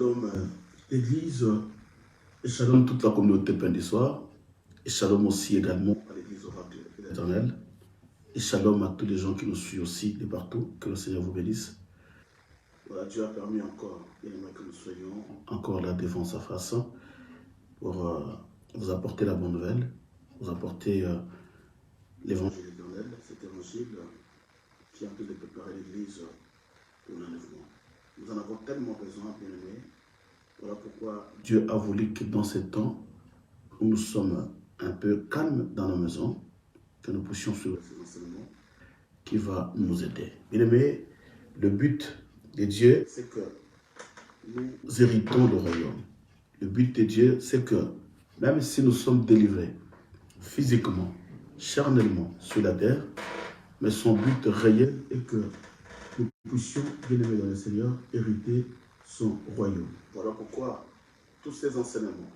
Shalom l'Église, et shalom toute la communauté Pain du Soir, et shalom aussi également à l'Église Oracle de l'Éternel, et shalom à tous les gens qui nous suivent aussi de partout, que le Seigneur vous bénisse. Voilà, Dieu a permis encore, bien aimé, que nous soyons encore là devant sa face pour vous apporter la bonne nouvelle, vous apporter l'évangile éternel, cet évangile qui est en train de préparer l'Église pour l'enlèvement. Nous en avons tellement besoin, bien aimés. Voilà pourquoi Dieu a voulu que dans ces temps où nous sommes un peu calmes dans nos maisons, que nous puissions suivre ces enseignements qui va nous aider. Bien aimés, le but de Dieu, c'est que nous héritons le royaume. Le but de Dieu, c'est que même si nous sommes délivrés physiquement, charnellement sur la terre, mais son but réel est que nous puissions, bien aimés dans le Seigneur, hériter son royaume. Voilà pourquoi tous ces enseignements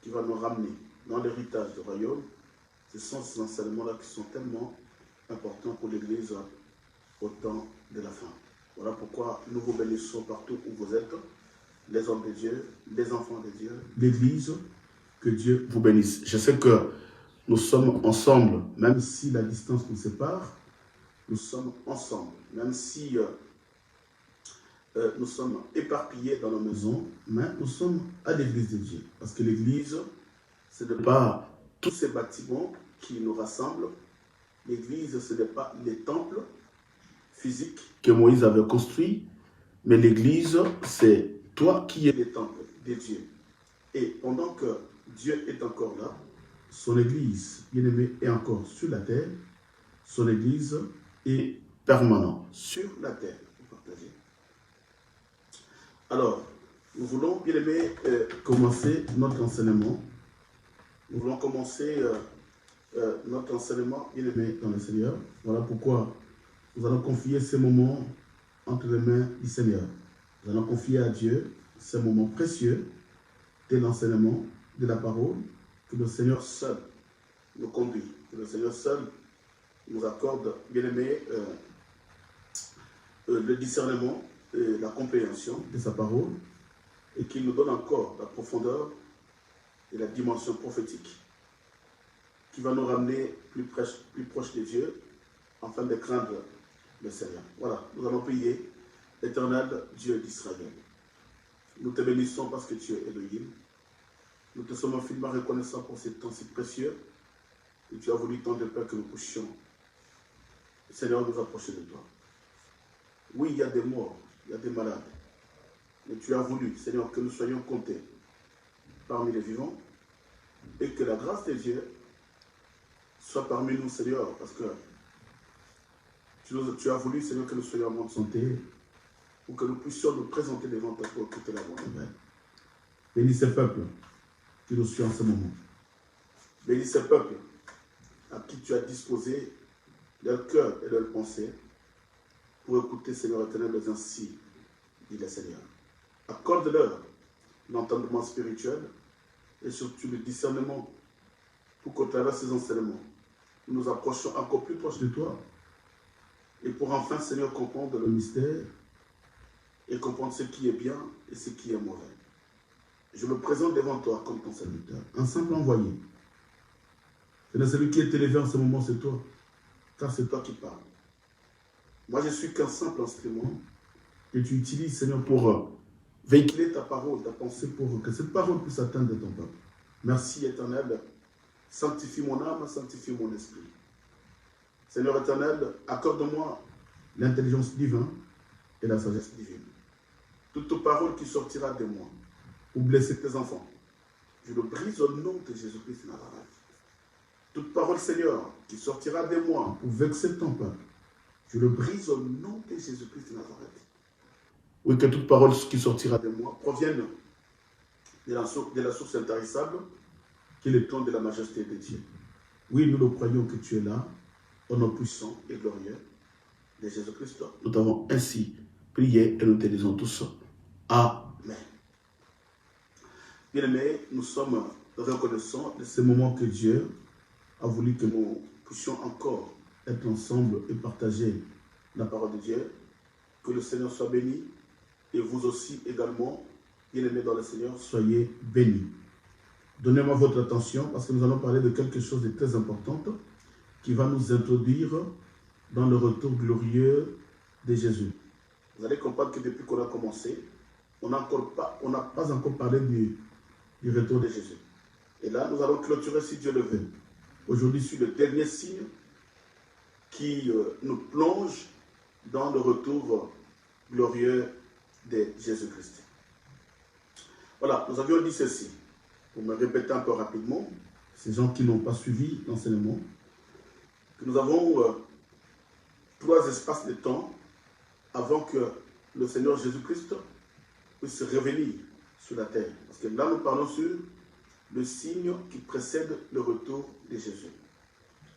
qui vont nous ramener dans l'héritage du royaume, ce sont ces enseignements-là qui sont tellement importants pour l'Église au temps de la fin. Voilà pourquoi nous vous bénissons partout où vous êtes, les hommes de Dieu, les enfants de Dieu, l'Église, que Dieu vous bénisse. Je sais que nous sommes ensemble, même si la distance nous sépare, nous sommes ensemble, même si nous sommes éparpillés dans nos maisons, mais nous sommes à l'Église de Dieu. Parce que l'Église, ce n'est pas tous ces bâtiments qui nous rassemblent. L'Église, ce n'est pas les temples physiques que Moïse avait construits, mais l'Église, c'est toi qui es le temple de Dieu. Et pendant que Dieu est encore là, son Église, bien-aimée, est encore sur la terre. Son Église est permanente sur la terre. Pour partager. Alors, nous voulons, bien aimé, commencer notre enseignement. Nous voulons commencer notre enseignement, bien aimé, dans le Seigneur. Voilà pourquoi nous allons confier ces moments entre les mains du Seigneur. Nous allons confier à Dieu ces moments précieux de l'enseignement, de la parole, que le Seigneur seul nous conduit, que le Seigneur seul nous accorde, bien aimé, le discernement, la compréhension de sa parole, et qu'il nous donne encore la profondeur et la dimension prophétique qui va nous ramener plus proche de Dieu afin de craindre le Seigneur. Voilà, nous allons prier. Éternel Dieu d'Israël, nous te bénissons parce que tu es Elohim. Nous te sommes infiniment reconnaissants pour ces temps si précieux et tu as voulu tant de paix que nous puissions, Seigneur, nous approcher de toi. Oui, il y a des morts, il y a des malades, mais tu as voulu, Seigneur, que nous soyons comptés parmi les vivants et que la grâce de Dieu soit parmi nous, Seigneur, parce que tu as voulu, Seigneur, que nous soyons en bonne santé pour que nous puissions nous présenter devant toi pour écouter la bonne nouvelle. Bénis ce peuple qui nous suit en ce moment. Bénis ce peuple à qui tu as disposé leur cœur et leur pensée pour écouter, Seigneur éternel, les ainsi, dit le Seigneur. Accorde-leur l'entendement spirituel et surtout le discernement pour qu'au travers de ces enseignements, nous nous approchions encore plus proche de toi et pour enfin, Seigneur, comprendre le mystère et comprendre ce qui est bien et ce qui est mauvais. Je me présente devant toi comme ton serviteur, un simple envoyé. Seigneur, celui qui est élevé en ce moment, c'est toi, car c'est toi qui parles. Moi, je suis qu'un simple instrument que tu utilises, Seigneur, pour véhiculer ta parole, ta pensée, pour que cette parole puisse atteindre ton peuple. Merci, Éternel. Sanctifie mon âme, sanctifie mon esprit. Seigneur éternel, accorde-moi l'intelligence divine et la sagesse divine. Toute parole qui sortira de moi pour blesser tes enfants, je le brise au nom de Jésus-Christ de Nazareth. Toute parole, Seigneur, qui sortira de moi pour vexer ton peuple, je le brise au nom de Jésus-Christ de Nazareth. Oui, que toute parole qui sortira de moi provienne de la source intarissable, qui est le trône de la majesté de Dieu. Oui, nous le croyons que tu es là, au nom puissant et glorieux de Jésus-Christ. Nous t'avons ainsi prié et nous te disons tous Amen. Bien-aimés, nous sommes reconnaissants de ce moment que Dieu a voulu que nous puissions encore être ensemble et partager la parole de Dieu. Que le Seigneur soit béni et vous aussi également Bien-aimés dans le Seigneur, soyez bénis. Donnez-moi votre attention parce que nous allons parler de quelque chose de très important qui va nous introduire dans le retour glorieux de Jésus. Vous allez comprendre que depuis qu'on a commencé, on n'a pas encore parlé du retour de Jésus. Et là, nous allons clôturer, si Dieu le veut, aujourd'hui sur le dernier signe qui nous plonge dans le retour glorieux de Jésus-Christ. Voilà, nous avions dit ceci, pour me répéter un peu rapidement, ces gens qui n'ont pas suivi l'enseignement, que nous avons 3 espaces de temps avant que le Seigneur Jésus-Christ puisse revenir sur la terre. Parce que là, nous parlons sur le signe qui précède le retour de Jésus.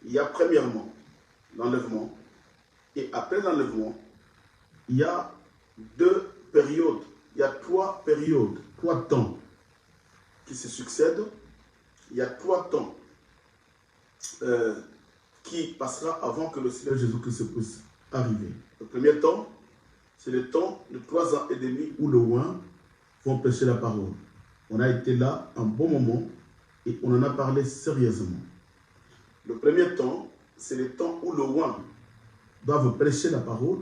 Il y a premièrement l'enlèvement, et après l'enlèvement, il y a 2 périodes, il y a 3 périodes, 3 temps qui se succèdent. Il y a 3 temps qui passera avant que le Seigneur Jésus-Christ puisse arriver. Le premier temps, c'est le temps de 3 ans et demi où le oint vont prêcher la parole. On a été là un bon moment et on en a parlé sérieusement. Le premier temps, c'est le temps où le oint doivent prêcher la parole,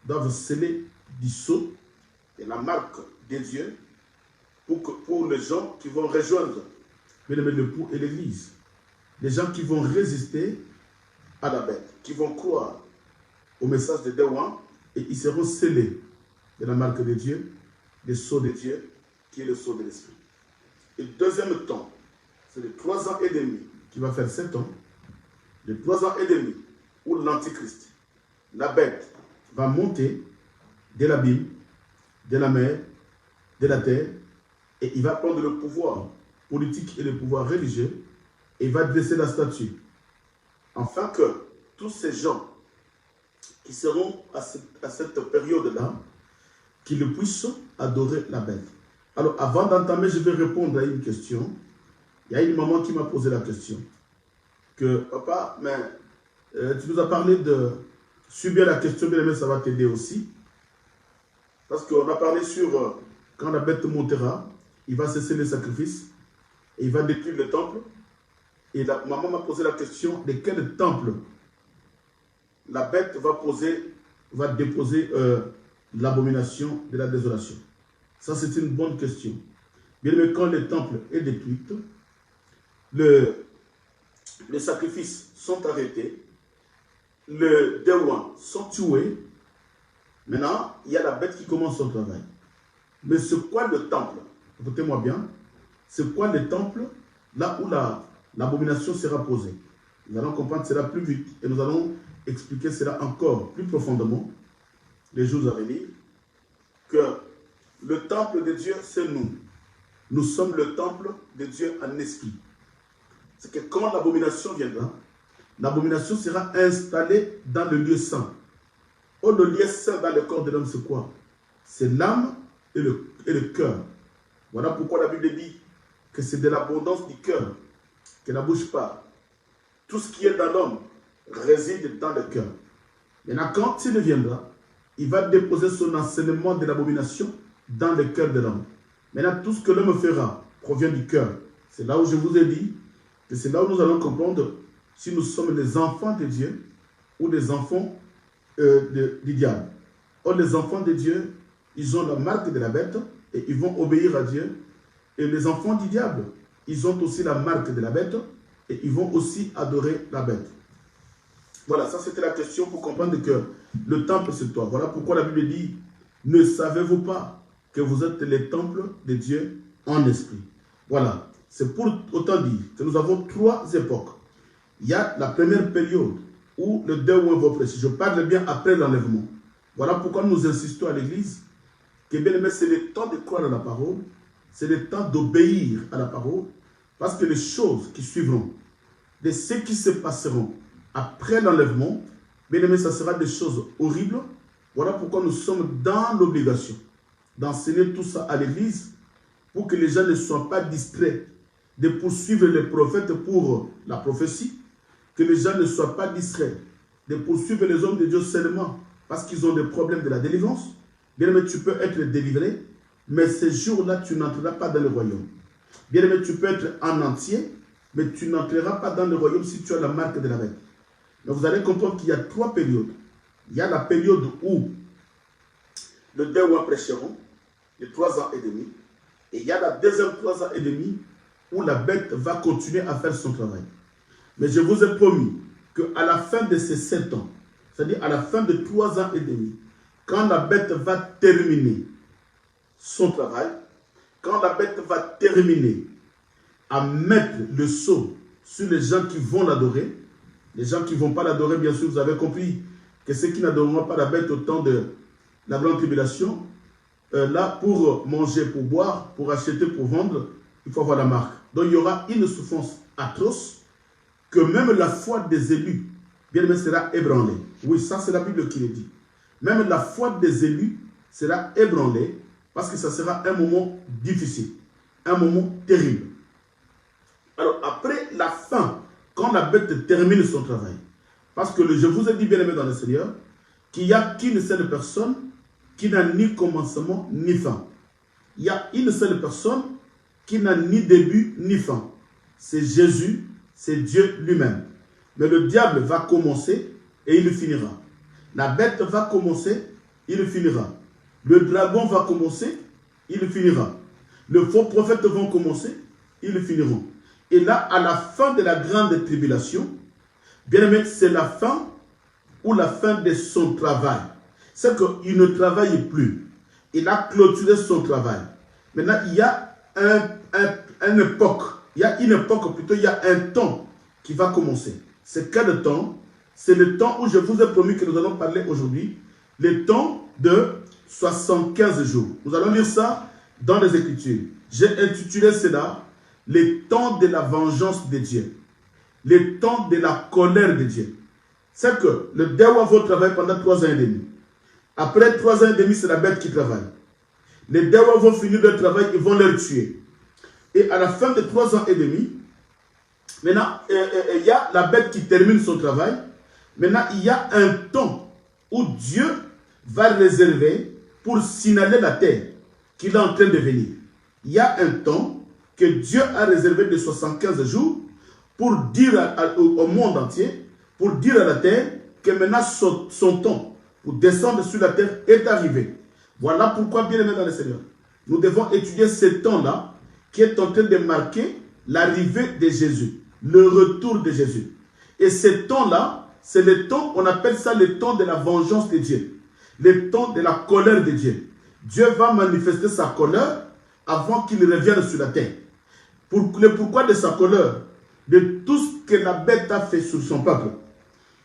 doivent sceller du sceau et la marque des dieux pour les gens qui vont rejoindre l'époux et l'église. Les gens qui vont résister à la bête, qui vont croire au message de Dewan et ils seront scellés de la marque de Dieu, le sceau de Dieu, qui est le sceau de l'Esprit. Et le deuxième temps, c'est les 3 ans et demi, qui va faire 7 ans, les 3 ans et demi, où l'Antichrist, la bête, va monter de l'abîme, de la mer, de la terre, et il va prendre le pouvoir politique et le pouvoir religieux, et il va dresser la statue. Afin que tous ces gens qui seront à cette période-là, qu'ils puissent adorer la bête. Alors, avant d'entamer, je vais répondre à une question. Il y a une maman qui m'a posé la question. Que, papa, mais tu nous as parlé de... Suis bien la question, bien aimé, ça va t'aider aussi. Parce qu'on a parlé sur quand la bête montera, il va cesser les sacrifices et il va détruire le temple. Et la maman m'a posé la question de quel temple la bête va déposer l'abomination de la désolation. Ça, c'est une bonne question. Bien aimé, quand le temple est détruit, les sacrifices sont arrêtés, les dévoins sont tués. Maintenant, il y a la bête qui commence son travail. Mais c'est quoi le temple? Écoutez-moi bien. C'est quoi le temple là où l'abomination sera posée? Nous allons comprendre cela plus vite et nous allons expliquer cela encore plus profondément les jours à venir. Que le temple de Dieu, c'est nous. Nous sommes le temple de Dieu en esprit. C'est que quand l'abomination viendra, l'abomination sera installée dans le lieu saint. Oh, le lieu saint dans le corps de l'homme, c'est quoi? C'est l'âme et le cœur. Voilà pourquoi la Bible dit que c'est de l'abondance du cœur que la bouche parle. Tout ce qui est dans l'homme réside dans le cœur. Maintenant, quand il viendra, il va déposer son enseignement de l'abomination dans le cœur de l'homme. Maintenant, tout ce que l'homme fera provient du cœur. C'est là où je vous ai dit que c'est là où nous allons comprendre si nous sommes les enfants de Dieu ou les enfants du diable. Or, les enfants de Dieu, ils ont la marque de la bête et ils vont obéir à Dieu. Et les enfants du diable, ils ont aussi la marque de la bête et ils vont aussi adorer la bête. Voilà, ça c'était la question pour comprendre que le temple c'est toi. Voilà pourquoi la Bible dit, ne savez-vous pas que vous êtes les temples de Dieu en esprit? Voilà, c'est pour autant dire que nous avons 3 époques. Il y a la première période où le dévoin va prêcher. Je parle bien après l'enlèvement. Voilà pourquoi nous insistons à l'église que bien aimé, c'est le temps de croire à la parole, c'est le temps d'obéir à la parole, parce que les choses qui suivront, de ce qui se passeront après l'enlèvement, bien aimé, ça sera des choses horribles. Voilà pourquoi nous sommes dans l'obligation d'enseigner tout ça à l'église pour que les gens ne soient pas distraits de poursuivre les prophètes pour la prophétie, que les gens ne soient pas distraits de poursuivre les hommes de Dieu seulement parce qu'ils ont des problèmes de la délivrance. Bien aimé, tu peux être délivré mais ces jours-là, tu n'entreras pas dans le royaume. Bien aimé, tu peux être en entier, mais tu n'entreras pas dans le royaume si tu as la marque de la bête. Mais vous allez comprendre qu'il y a 3 périodes. Il y a la période où les 2 mois prêcheront, les 3 ans et demi. Et il y a la deuxième 3 ans et demi où la bête va continuer à faire son travail. Mais je vous ai promis qu'à la fin de ces 7 ans, c'est-à-dire à la fin de 3 ans et demi, quand la bête va terminer son travail, quand la bête va terminer à mettre le sceau sur les gens qui vont l'adorer, les gens qui ne vont pas l'adorer, bien sûr, vous avez compris que ceux qui n'adoreront pas la bête au temps de la grande tribulation, là, pour manger, pour boire, pour acheter, pour vendre, il faut avoir la marque. Donc, il y aura une souffrance atroce que même la foi des élus, bien aimé, sera ébranlée. Oui, ça, c'est la Bible qui le dit. Même la foi des élus sera ébranlée parce que ça sera un moment difficile, un moment terrible. Alors, après la fin, quand la bête termine son travail, parce que je vous ai dit, bien aimé dans le Seigneur, qu'il n'y a qu'une seule personne qui n'a ni commencement ni fin. Il y a une seule personne qui n'a ni début ni fin. C'est Jésus, c'est Dieu lui-même. Mais le diable va commencer et il finira. La bête va commencer, il finira. Le dragon va commencer, il finira. Les faux prophètes vont commencer, ils finiront. Et là, à la fin de la grande tribulation, bien aimé, c'est la fin ou la fin de son travail. C'est qu'il ne travaille plus. Il a clôturé son travail. Maintenant, il y a une époque. Il y a une époque, plutôt, il y a un temps qui va commencer. C'est quel temps? C'est le temps où je vous ai promis que nous allons parler aujourd'hui. Le temps de 75 jours. Nous allons lire ça dans les Écritures. J'ai intitulé cela « Le temps de la vengeance de Dieu ». Le temps de la colère de Dieu. C'est que le diable va travailler pendant 3 ans et demi. Après 3 ans et demi, c'est la bête qui travaille. Les diables vont finir leur travail, ils vont les tuer. Et à la fin de 3 ans et demi, maintenant, il y a la bête qui termine son travail. Maintenant, il y a un temps où Dieu va réserver pour signaler la terre qu'il est en train de venir. Il y a un temps que Dieu a réservé de 75 jours pour dire au monde entier, pour dire à la terre que maintenant son temps pour descendre sur la terre est arrivé. Voilà pourquoi, bien aimé dans le Seigneur, nous devons étudier ce temps-là qui est en train de marquer l'arrivée de Jésus, le retour de Jésus. Et ce temps-là, c'est le temps, on appelle ça le temps de la vengeance de Dieu, le temps de la colère de Dieu. Dieu va manifester sa colère avant qu'il revienne sur la terre. Le pourquoi de sa colère? De tout ce que la bête a fait sur son peuple.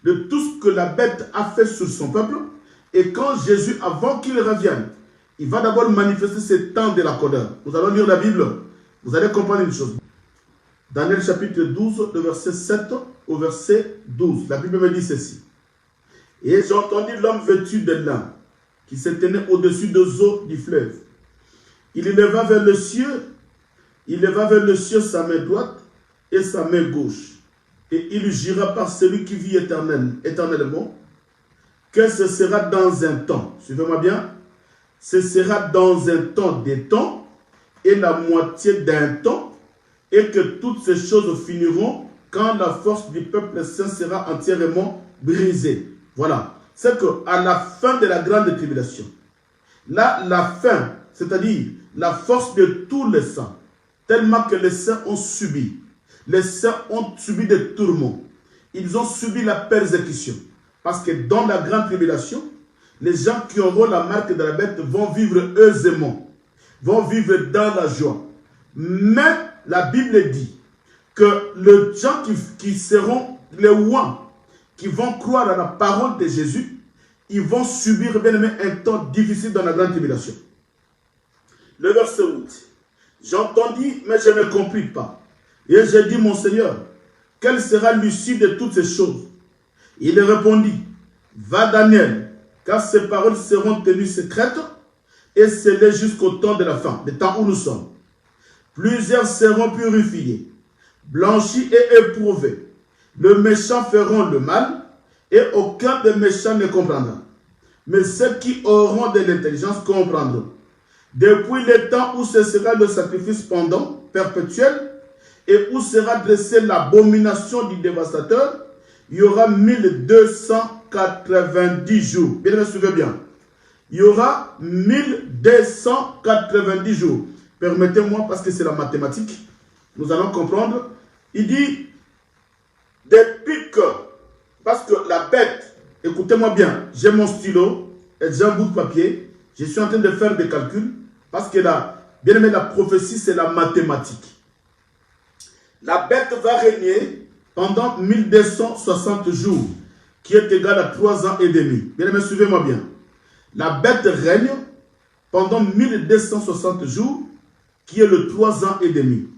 De tout ce que la bête a fait sur son peuple. Et quand Jésus, avant qu'il revienne, il va d'abord manifester ce temps de la colère. Nous allons lire la Bible. Vous allez comprendre une chose. Daniel chapitre 12, le verset 7 au verset 12. La Bible me dit ceci. Et j'ai entendu l'homme vêtu de lin qui se tenait au-dessus des eaux du fleuve. Il éleva vers le ciel, sa main droite et sa main gauche. Et il jura par celui qui vit éternellement, que ce sera dans un temps, suivez-moi bien, ce sera dans un temps des temps et la moitié d'un temps, et que toutes ces choses finiront quand la force du peuple saint sera entièrement brisée. Voilà, c'est qu'à la fin de la grande tribulation, là, la fin, c'est-à-dire la force de tous les saints, tellement que les saints ont subi. Les saints ont subi des tourments. Ils ont subi la persécution. Parce que dans la grande tribulation, les gens qui auront la marque de la bête vont vivre aisément. Vont vivre dans la joie. Mais la Bible dit que les gens qui seront les ouans, qui vont croire à la parole de Jésus, ils vont subir, bien aimé, un temps difficile dans la grande tribulation. Le verset 8. J'entendis, mais je ne compris pas. Et j'ai dit, mon Seigneur, quelle sera l'issue de toutes ces choses? Il répondit, va Daniel, car ces paroles seront tenues secrètes et scellées jusqu'au temps de la fin, le temps où nous sommes. Plusieurs seront purifiés, blanchis et éprouvés. Le méchant feront le mal et aucun des méchants ne comprendra. Mais ceux qui auront de l'intelligence comprendront. depuis le temps où cessera le sacrifice pendant, perpétuel, et où sera dressée l'abomination du dévastateur, il y aura 1290 jours. Bien, me suivez bien. Il y aura 1290 jours. Permettez-moi, parce que c'est la mathématique, nous allons comprendre. Il dit, depuis que, parce que la bête, écoutez-moi bien, j'ai mon stylo et j'ai un bout de papier, je suis en train de faire des calculs, parce que bien aimé, la prophétie, c'est la mathématique. La bête va régner pendant 1260 jours, qui est égal à 3 ans et demi. Bien aimé, suivez-moi bien. La bête règne pendant 1260 jours, qui est le 3 ans et demi.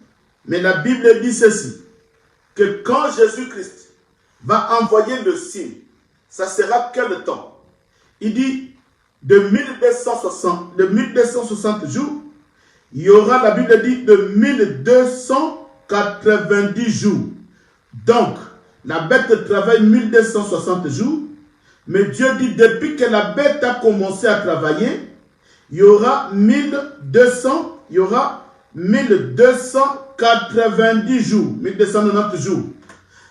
Mais la Bible dit ceci, que quand Jésus-Christ va envoyer le signe, ça sera quel temps? Il dit, de 1260 jours, il y aura, la Bible dit, de 1290 jours. Donc, la bête travaille 1260 jours, mais Dieu dit, depuis que la bête a commencé à travailler, il y aura 1290 jours, 1290 jours.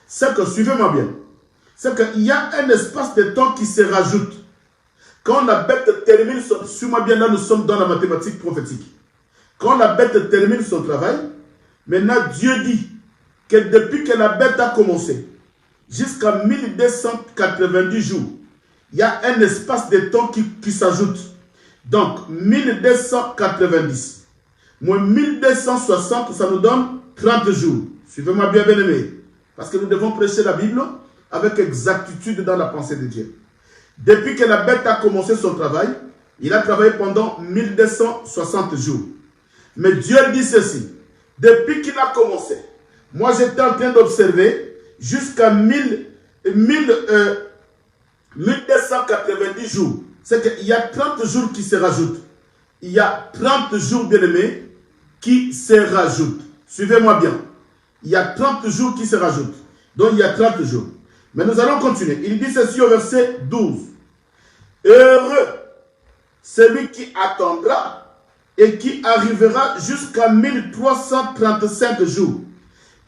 C'est que, suivez-moi bien, c'est qu'il y a un espace de temps qui se rajoute. Quand la bête termine son... Suivez-moi bien, là nous sommes dans la mathématique prophétique. Quand la bête termine son travail, maintenant Dieu dit que depuis que la bête a commencé, jusqu'à 1290 jours, il y a un espace de temps qui s'ajoute. Donc, 1290 moins 1260, ça nous donne 30 jours. Suivez-moi bien, bien-aimés. Parce que nous devons prêcher la Bible avec exactitude dans la pensée de Dieu. Depuis que la bête a commencé son travail, il a travaillé pendant 1260 jours. Mais Dieu dit ceci. Depuis qu'il a commencé, moi j'étais en train d'observer jusqu'à 1290 jours. C'est qu'il y a 30 jours qui se rajoutent. Il y a 30 jours, bien-aimés, qui se rajoutent. Suivez-moi bien. Il y a 30 jours qui se rajoutent. Donc il y a 30 jours. Mais nous allons continuer. Il dit ceci au verset 12. Heureux celui qui attendra et qui arrivera jusqu'à 1335 jours.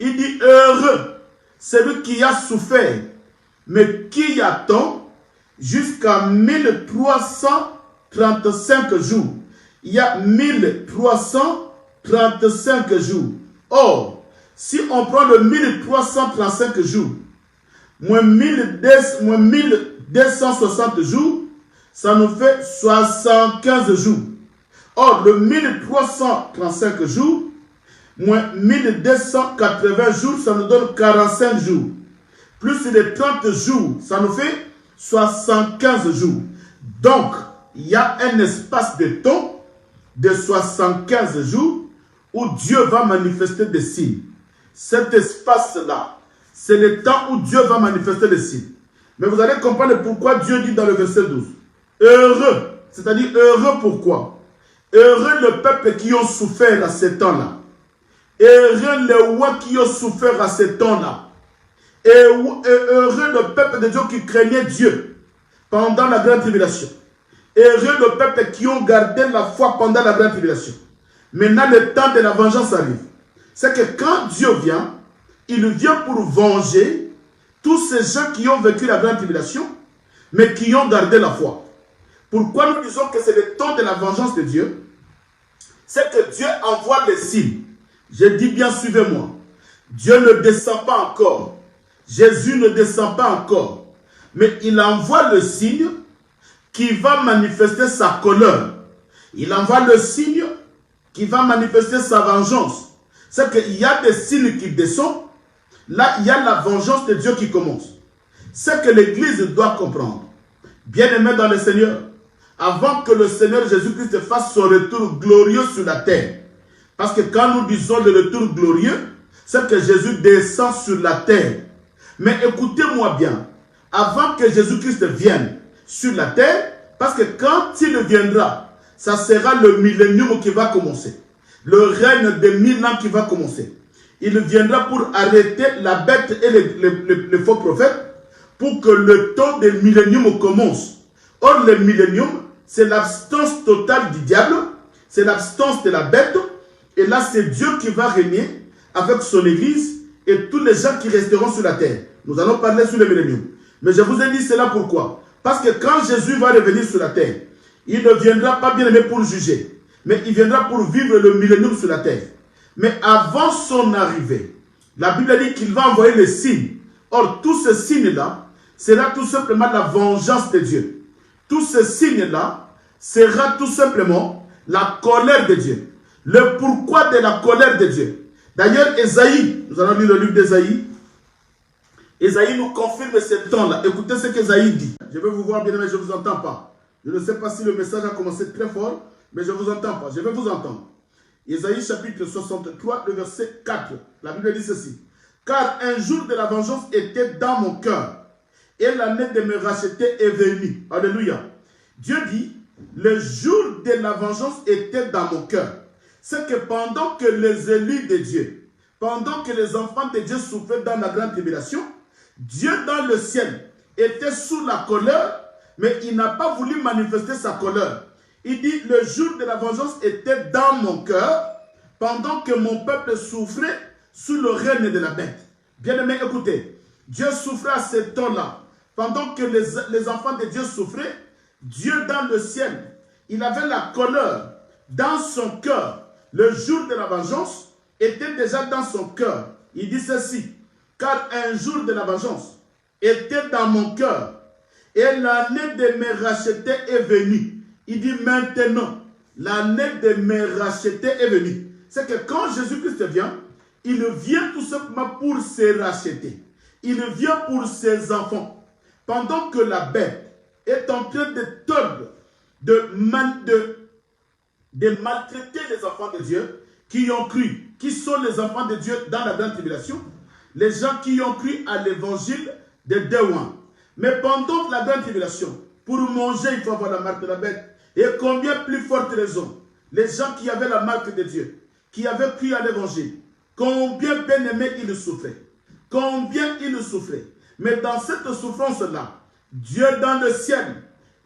Il dit heureux celui qui a souffert, mais qui attend jusqu'à 1335 jours. Il y a 1335 jours. Or, si on prend le 1335 jours, moins 1260 jours, ça nous fait 75 jours. Or, le 1335 jours, moins 1280 jours, ça nous donne 45 jours. Plus les 30 jours, ça nous fait 75 jours. Donc, il y a un espace de temps de 75 jours où Dieu va manifester des signes. Cet espace-là, c'est le temps où Dieu va manifester les signes. Mais vous allez comprendre pourquoi Dieu dit dans le verset 12. Heureux, c'est-à-dire heureux pourquoi? Heureux le peuple qui ont souffert à ce temps-là. Heureux les rois qui ont souffert à ce temps-là. Et heureux le peuple de Dieu qui craignait Dieu pendant la grande tribulation. Heureux le peuple qui ont gardé la foi pendant la grande tribulation. Maintenant, le temps de la vengeance arrive. C'est que quand Dieu vient, il vient pour venger tous ces gens qui ont vécu la grande tribulation, mais qui ont gardé la foi. Pourquoi nous disons que c'est le temps de la vengeance de Dieu? C'est que Dieu envoie les signes. Je dis bien, suivez-moi. Dieu ne descend pas encore. Jésus ne descend pas encore. Mais il envoie le signe qui va manifester sa colère. Il envoie le signe qui va manifester sa vengeance. C'est qu'il y a des signes qui descendent. Là, il y a la vengeance de Dieu qui commence. C'est que l'Église doit comprendre. Bien-aimés dans le Seigneur, avant que le Seigneur Jésus-Christ fasse son retour glorieux sur la terre. Parce que quand nous disons le retour glorieux, c'est que Jésus descend sur la terre. Mais écoutez-moi bien, avant que Jésus-Christ vienne sur la terre, parce que quand il viendra, ça sera le millénium qui va commencer. Le règne de 1000 ans qui va commencer. Il viendra pour arrêter la bête et les faux prophètes pour que le temps du millénium commence. Or, le millénium, c'est l'absence totale du diable. c'est l'absence de la bête. Et là, c'est Dieu qui va régner avec son église et tous les gens qui resteront sur la terre. Nous allons parler sur le millénium. Mais je vous ai dit cela pourquoi? Parce que quand Jésus va revenir sur la terre, il ne viendra pas bien aimé pour juger, mais il viendra pour vivre le millénium sur la terre. Mais avant son arrivée, la Bible dit qu'il va envoyer les signes. Or, tous ces signes-là, sera tout simplement la vengeance de Dieu. Tous ces signes-là sera tout simplement la colère de Dieu. Le pourquoi de la colère de Dieu. D'ailleurs, Ésaïe, nous allons lire le livre d'Ésaïe. Ésaïe nous confirme ce temps-là. Écoutez ce qu'Ésaïe dit. Je vais vous voir bien, mais je ne vous entends pas. Je ne sais pas si le message a commencé très fort, mais je ne vous entends pas. Je vais vous entendre. Ésaïe chapitre 63, le verset 4. La Bible dit ceci. Car un jour de la vengeance était dans mon cœur, et l'année de me racheter est venue. Alléluia. Dieu dit, le jour de la vengeance était dans mon cœur. C'est que pendant que les élus de Dieu, pendant que les enfants de Dieu souffraient dans la grande tribulation, Dieu dans le ciel était sous la colère, mais il n'a pas voulu manifester sa colère. Il dit, le jour de la vengeance était dans mon cœur, pendant que mon peuple souffrait sous le règne de la bête. Bien-aimés, écoutez, Dieu souffrait à ce temps-là. Pendant que les enfants de Dieu souffraient, Dieu dans le ciel, il avait la colère dans son cœur. Le jour de la vengeance était déjà dans son cœur. Il dit ceci, car un jour de la vengeance était dans mon cœur, et l'année de me racheter est venue. Il dit maintenant, l'année de me racheter est venue. C'est que quand Jésus-Christ vient, il vient tout simplement pour se racheter. Il vient pour ses enfants. Pendant que la bête est en train de tordre, de maltraiter les enfants de Dieu qui ont cru, qui sont les enfants de Dieu dans la grande tribulation, les gens qui ont cru à l'évangile de Dewan. Mais pendant la grande tribulation, pour manger, il faut avoir la marque de la bête. Et combien plus forte raison, les gens qui avaient la marque de Dieu, qui avaient cru à l'évangile, combien bien aimé ils souffraient. Combien ils souffraient. Mais dans cette souffrance-là, Dieu dans le ciel,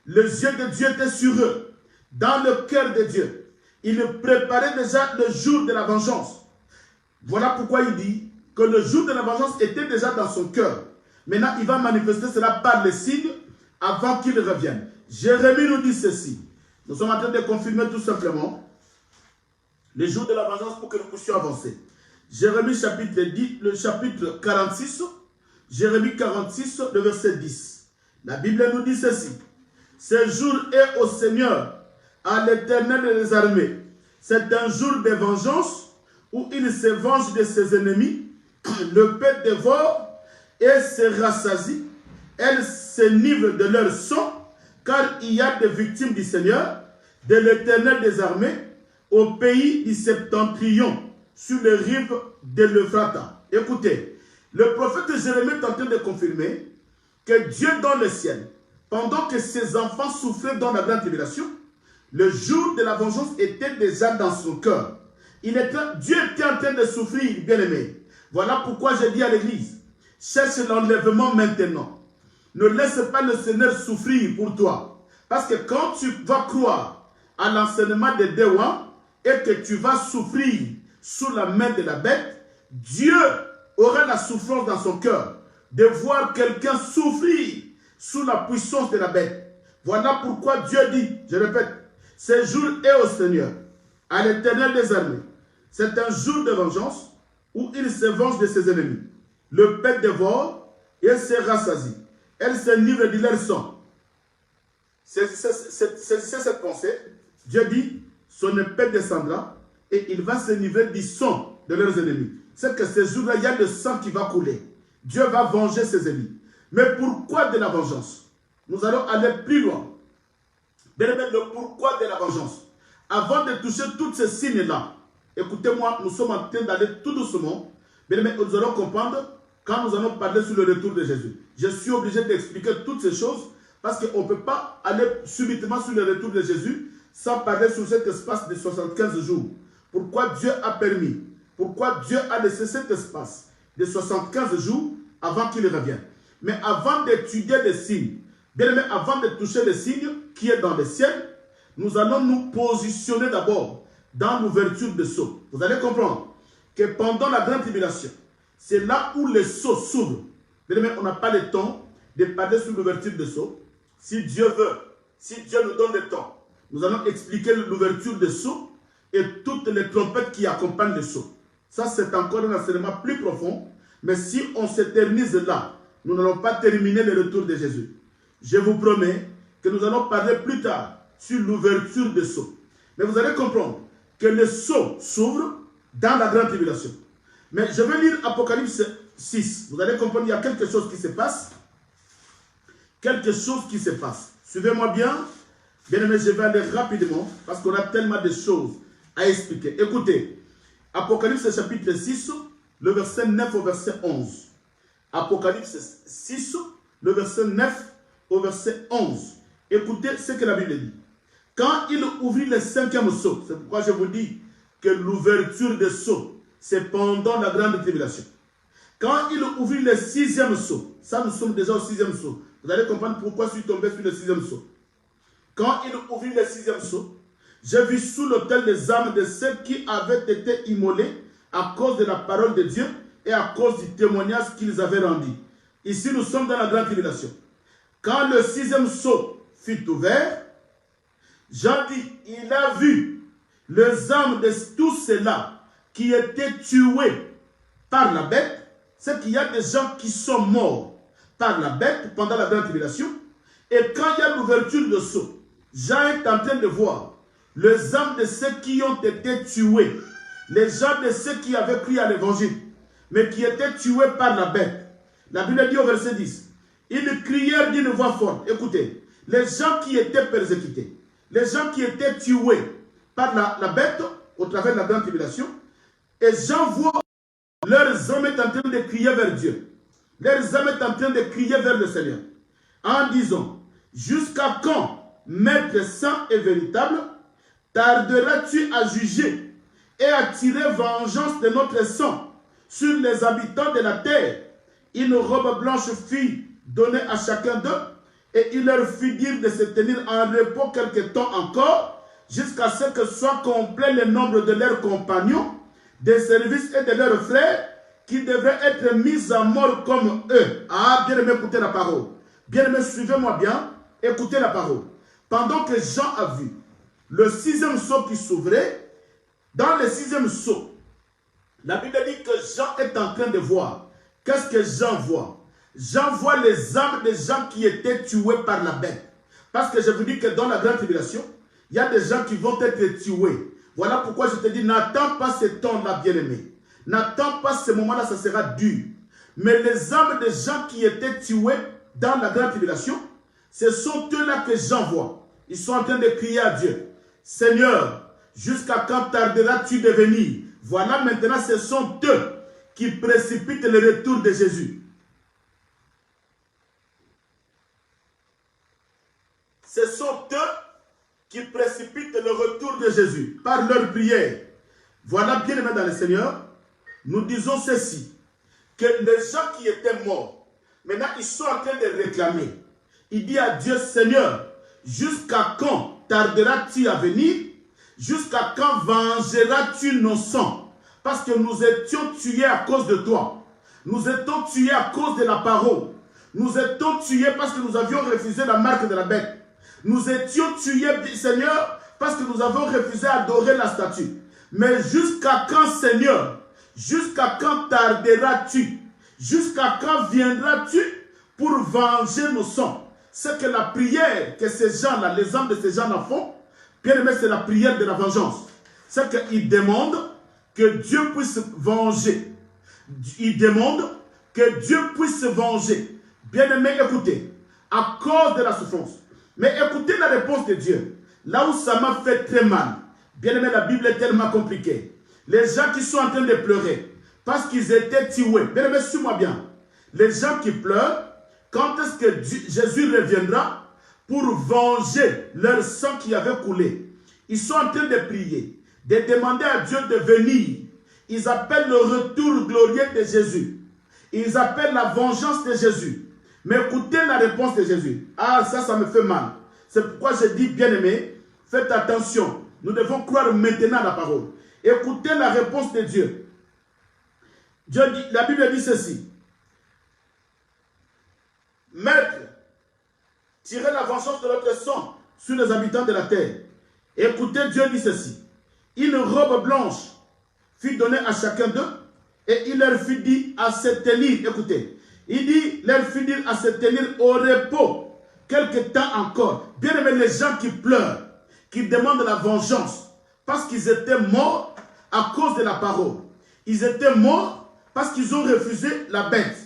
les yeux de Dieu étaient sur eux. Dans le cœur de Dieu, il préparait déjà le jour de la vengeance. Voilà pourquoi il dit que le jour de la vengeance était déjà dans son cœur. Maintenant, il va manifester cela par les signes avant qu'il revienne. Jérémie nous dit ceci. Nous sommes en train de confirmer tout simplement le jour de la vengeance pour que nous puissions avancer. Jérémie chapitre 10, le chapitre 46, Jérémie 46, le verset 10. La Bible nous dit ceci. Ce jour est au Seigneur, à l'Éternel des armées. C'est un jour de vengeance où il se venge de ses ennemis. Le peuple dévore et se rassasie. Elle s'enivre de leur sang, car il y a des victimes du Seigneur, de l'Éternel des armées, au pays du septentrion, sur les rives de l'Euphrate. Écoutez, le prophète Jérémie est en train de confirmer que Dieu dans le ciel, pendant que ses enfants souffraient dans la grande tribulation, le jour de la vengeance était déjà dans son cœur. Dieu était en train de souffrir, bien-aimé. Voilà pourquoi je dis à l'église, cherche l'enlèvement maintenant. Ne laisse pas le Seigneur souffrir pour toi. Parce que quand tu vas croire à l'enseignement de Dewan et que tu vas souffrir sous la main de la bête, Dieu aura la souffrance dans son cœur de voir quelqu'un souffrir sous la puissance de la bête. Voilà pourquoi Dieu dit, je répète, ce jour est au Seigneur, à l'Éternel des armées. C'est un jour de vengeance où il se venge de ses ennemis. Le peuple dévore et elle se rassasie. Elle s'enivre de leur sang. C'est cette pensée. Dieu dit, son épée descendra et il va s'enivrer du sang de leurs ennemis. C'est que ce jour-là, il y a le sang qui va couler. Dieu va venger ses ennemis. Mais pourquoi de la vengeance? Nous allons aller plus loin. Le pourquoi de la vengeance. Avant de toucher tous ces signes-là, écoutez-moi, nous sommes en train d'aller tout doucement. Mais nous allons comprendre quand nous allons parler sur le retour de Jésus. Je suis obligé d'expliquer toutes ces choses parce qu'on ne peut pas aller subitement sur le retour de Jésus sans parler sur cet espace de 75 jours. Pourquoi Dieu a permis, pourquoi Dieu a laissé cet espace de 75 jours avant qu'il revienne. Mais avant d'étudier les signes, bien aimé, avant de toucher les signes qui est dans le ciel, nous allons nous positionner d'abord dans l'ouverture des sceaux. Vous allez comprendre que pendant la grande tribulation, c'est là où les sceaux s'ouvrent. On n'a pas le temps de parler sur l'ouverture des sceaux. Si Dieu veut, si Dieu nous donne le temps, nous allons expliquer l'ouverture des sceaux et toutes les trompettes qui accompagnent les sceaux. Ça, c'est encore un enseignement plus profond. Mais si on s'éternise là, nous n'allons pas terminer le retour de Jésus. Je vous promets que nous allons parler plus tard sur l'ouverture des sceaux. Mais vous allez comprendre que les sceaux s'ouvrent dans la grande tribulation. Mais je vais lire Apocalypse 6. Vous allez comprendre, il y a quelque chose qui se passe. Quelque chose qui se passe. Suivez-moi bien. Bien aimé, je vais aller rapidement parce qu'on a tellement de choses à expliquer. Écoutez, Apocalypse chapitre 6, le verset 9 au verset 11. Apocalypse 6, le verset 9 au verset 11. Écoutez ce que la Bible dit. Quand il ouvrit le 5e sceau, c'est pourquoi je vous dis que l'ouverture des sceaux, c'est pendant la grande tribulation. Quand il ouvrit le 6e sceau, ça nous sommes déjà au 6e sceau. Vous allez comprendre pourquoi je suis tombé sur le 6e sceau. Quand il ouvrit le 6e sceau, j'ai vu sous l'autel des âmes de ceux qui avaient été immolés à cause de la parole de Dieu et à cause du témoignage qu'ils avaient rendu. Ici, nous sommes dans la grande tribulation. Quand le 6e sceau fut ouvert, Jean dit, il a vu les âmes de tous ceux-là qui étaient tués par la bête. C'est qu'il y a des gens qui sont morts par la bête pendant la grande tribulation. Et quand il y a l'ouverture de sceau, Jean est en train de voir les âmes de ceux qui ont été tués, les gens de ceux qui avaient cru à l'évangile, mais qui étaient tués par la bête. La Bible dit au verset 10, ils crièrent d'une voix forte. Écoutez, les gens qui étaient persécutés, les gens qui étaient tués par la bête au travers de la grande tribulation, et Jean voit leurs âmes est en train de crier vers Dieu. Leurs âmes est en train de crier vers le Seigneur, en disant, jusqu'à quand, Maître saint et véritable, tarderas-tu à juger et à tirer vengeance de notre sang sur les habitants de la terre? Une robe blanche fut donnée à chacun d'eux, et il leur fit dire de se tenir en repos quelque temps encore, jusqu'à ce que soit complet le nombre de leurs compagnons, des services et de leurs frères, qui devraient être mis à mort comme eux. Ah, bien aimé, écoutez la parole. Bien aimé, suivez-moi bien, écoutez la parole. Pendant que Jean a vu le 6e sceau qui s'ouvrait, dans le 6e sceau, la Bible dit que Jean est en train de voir. Qu'est-ce que Jean voit? Jean voit les âmes des gens qui étaient tués par la bête. Parce que je vous dis que dans la grande tribulation, il y a des gens qui vont être tués. Voilà pourquoi je te dis, n'attends pas ce temps-là, bien-aimé. N'attends pas ce moment-là, ça sera dur. Mais les âmes des gens qui étaient tués dans la grande tribulation, ce sont eux-là que Jean voit. Ils sont en train de crier à Dieu. Seigneur, jusqu'à quand tarderas-tu de venir? Voilà maintenant, ce sont eux qui précipitent le retour de Jésus. Ce sont eux qui précipitent le retour de Jésus par leur prière. Voilà, bien aimé dans le Seigneur, nous disons ceci, que les gens qui étaient morts, maintenant ils sont en train de réclamer. Il dit à Dieu, Seigneur, jusqu'à quand tarderas-tu à venir? Jusqu'à quand vengeras-tu nos sangs? Parce que nous étions tués à cause de toi. Nous étions tués à cause de la parole. Nous étions tués parce que nous avions refusé la marque de la bête. Nous étions tués, Seigneur, parce que nous avons refusé d'adorer la statue. Mais jusqu'à quand, Seigneur? Jusqu'à quand tarderas-tu? Jusqu'à quand viendras-tu pour venger nos sangs? C'est que la prière que ces gens-là, les âmes de ces gens-là font, bien aimé, c'est la prière de la vengeance. C'est qu'ils demandent que Dieu puisse venger. Ils demandent que Dieu puisse venger. Bien aimé, écoutez, à cause de la souffrance. Mais écoutez la réponse de Dieu. Là où ça m'a fait très mal. Bien aimé, la Bible est tellement compliquée. Les gens qui sont en train de pleurer parce qu'ils étaient tués. Bien aimé, suis-moi bien. Les gens qui pleurent, quand est-ce que Jésus reviendra pour venger leur sang qui avait coulé? Ils sont en train de prier, de demander à Dieu de venir. Ils appellent le retour glorieux de Jésus. Ils appellent la vengeance de Jésus. Mais écoutez la réponse de Jésus. Ah, ça me fait mal. C'est pourquoi je dis, bien aimé, Faites attention. Nous devons croire maintenant à la parole. Écoutez la réponse de Dieu. La Bible dit ceci. Maître, tirez la vengeance de notre sang sur les habitants de la terre. Écoutez, Dieu dit ceci. Une robe blanche fut donnée à chacun d'eux et il leur fut dit à se tenir. Écoutez, il dit, leur fut dit à se tenir au repos quelque temps encore. Bien aimé, les gens qui pleurent, qui demandent la vengeance parce qu'ils étaient morts à cause de la parole. Ils étaient morts parce qu'ils ont refusé la bête.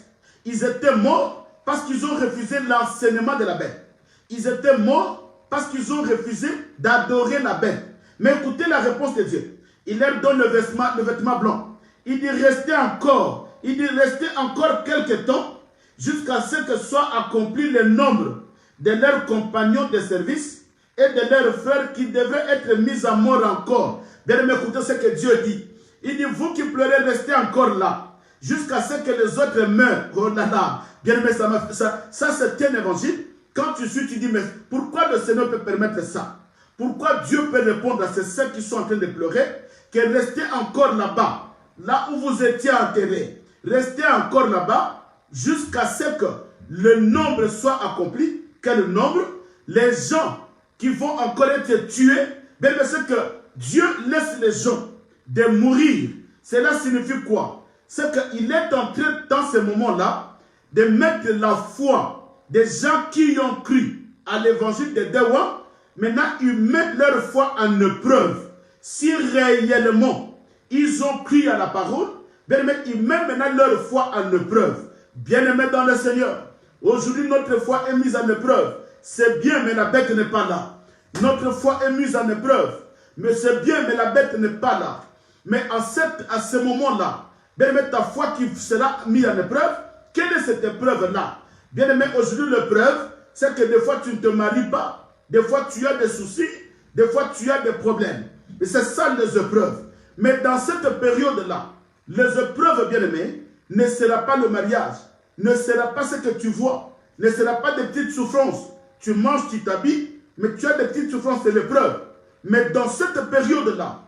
Ils étaient morts parce qu'ils ont refusé l'enseignement de la bête. Ils étaient morts parce qu'ils ont refusé d'adorer la bête. Mais écoutez la réponse de Dieu. Il leur donne le vêtement blanc. Il dit restez encore. Il dit restez encore quelque temps jusqu'à ce que soit accompli le nombre de leurs compagnons de service et de leurs frères qui devraient être mis à mort encore. Bien aimé, écoutez ce que Dieu dit. Il dit vous qui pleurez restez encore là jusqu'à ce que les autres meurent. Oh là là. Bien aimé, ça c'est un évangile. Quand tu suis, tu dis mais pourquoi le Seigneur peut permettre ça? Pourquoi Dieu peut répondre à ceux qui sont en train de pleurer que restez encore là-bas, là où vous étiez enterrés. Restez encore là-bas jusqu'à ce que le nombre soit accompli. Quel nombre? Les gens qui vont encore être tués. Mais c'est que Dieu laisse les gens de mourir. Cela signifie quoi? C'est qu'il est en train, dans ce moment-là, de mettre la foi des gens qui ont cru à l'évangile de Dewa. Maintenant, ils mettent leur foi en épreuve. Si réellement ils ont cru à la parole, bien aimé, ils mettent maintenant leur foi en épreuve. Bien aimé dans le Seigneur, aujourd'hui notre foi est mise en épreuve. C'est bien, mais la bête n'est pas là. Notre foi est mise en épreuve. Mais c'est bien, mais la bête n'est pas là. Mais à ce moment-là, bien aimé, ta foi qui sera mise en épreuve, quelle est cette épreuve-là? Bien aimé, aujourd'hui l'épreuve, c'est que des fois tu ne te maries pas. Des fois, tu as des soucis. Des fois, tu as des problèmes. Et c'est ça les épreuves. Mais dans cette période-là, les épreuves, bien-aimés, ne sera pas le mariage. Ne sera pas ce que tu vois. Ne sera pas des petites souffrances. Tu manges, tu t'habilles, mais tu as des petites souffrances, c'est l'épreuve. Mais dans cette période-là,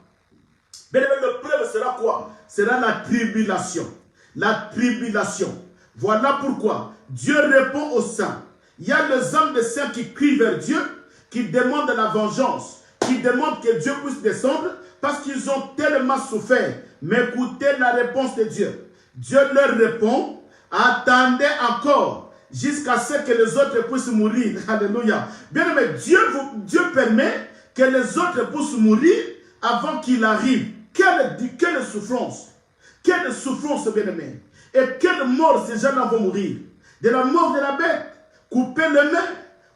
bien-aimé, l'épreuve sera quoi? Sera la tribulation. La tribulation. Voilà pourquoi Dieu répond aux saints. Il y a les âmes des saints qui crient vers Dieu, qui demandent la vengeance, qui demandent que Dieu puisse descendre parce qu'ils ont tellement souffert. Mais écoutez la réponse de Dieu. Dieu leur répond, attendez encore jusqu'à ce que les autres puissent mourir. Alléluia. Bien aimé, Dieu permet que les autres puissent mourir avant qu'il arrive. Quelle souffrance. Quelle souffrance, bien aimé. Et quelle mort ces gens-là vont mourir. De la mort de la bête. Couper les mains,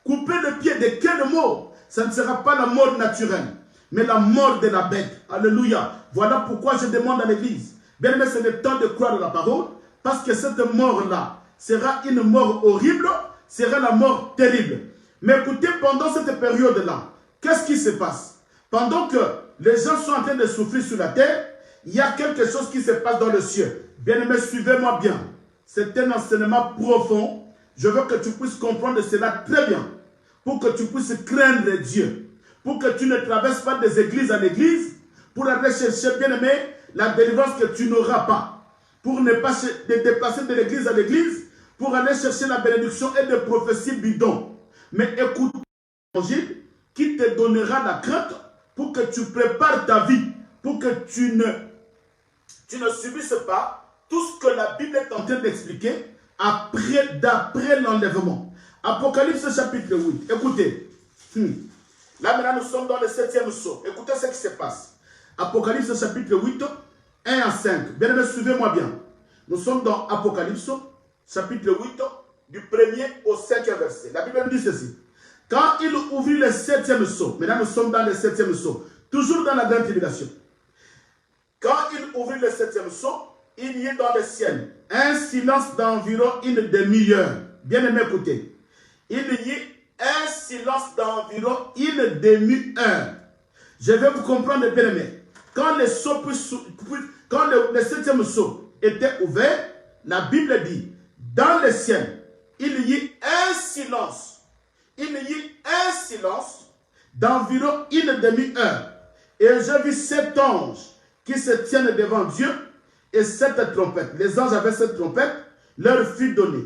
couper le pied, de quelle mort? Ça ne sera pas la mort naturelle, mais la mort de la bête. Alléluia. Voilà pourquoi je demande à l'église. Bien aimé, c'est le temps de croire à la parole, parce que cette mort-là sera une mort horrible, sera la mort terrible. Mais écoutez, pendant cette période-là, qu'est-ce qui se passe? Pendant que les gens sont en train de souffrir sur la terre, il y a quelque chose qui se passe dans le ciel. Bien aimé, suivez-moi bien. C'est un enseignement profond. Je veux que tu puisses comprendre cela très bien. Pour que tu puisses craindre Dieu. Pour que tu ne traverses pas des églises en église. Pour aller chercher, bien aimé, la délivrance que tu n'auras pas. Pour ne pas te déplacer de l'église à l'église. Pour aller chercher la bénédiction et des prophéties bidons. Mais écoute l'évangile qui te donnera la crainte. Pour que tu prépares ta vie. Pour que tu ne subisses pas tout ce que la Bible est en train d'expliquer. D'après l'enlèvement. Apocalypse chapitre 8. Écoutez. Là maintenant nous sommes dans le 7e saut. Écoutez ce qui se passe. Apocalypse chapitre 8, 1 à 5. Bien aimé, suivez-moi bien. Nous sommes dans Apocalypse chapitre 8, du 1er au 5e verset. La Bible dit ceci. Quand il ouvrit le 7e saut. Maintenant nous sommes dans le 7e saut. Toujours dans la grande tribulation. Quand il ouvrit le 7e saut, il y a dans le ciel un silence d'environ une demi-heure. Bien aimé, écoutez. Il y a un silence d'environ une demi-heure. Je vais vous comprendre, bien aimé. Quand le 7e saut était ouvert, la Bible dit, dans le ciel, il y a un silence. Il y a un silence d'environ une demi-heure. Et j'ai vu 7 anges qui se tiennent devant Dieu et 7 trompettes. Les anges avaient 7 trompettes, leur fut donné.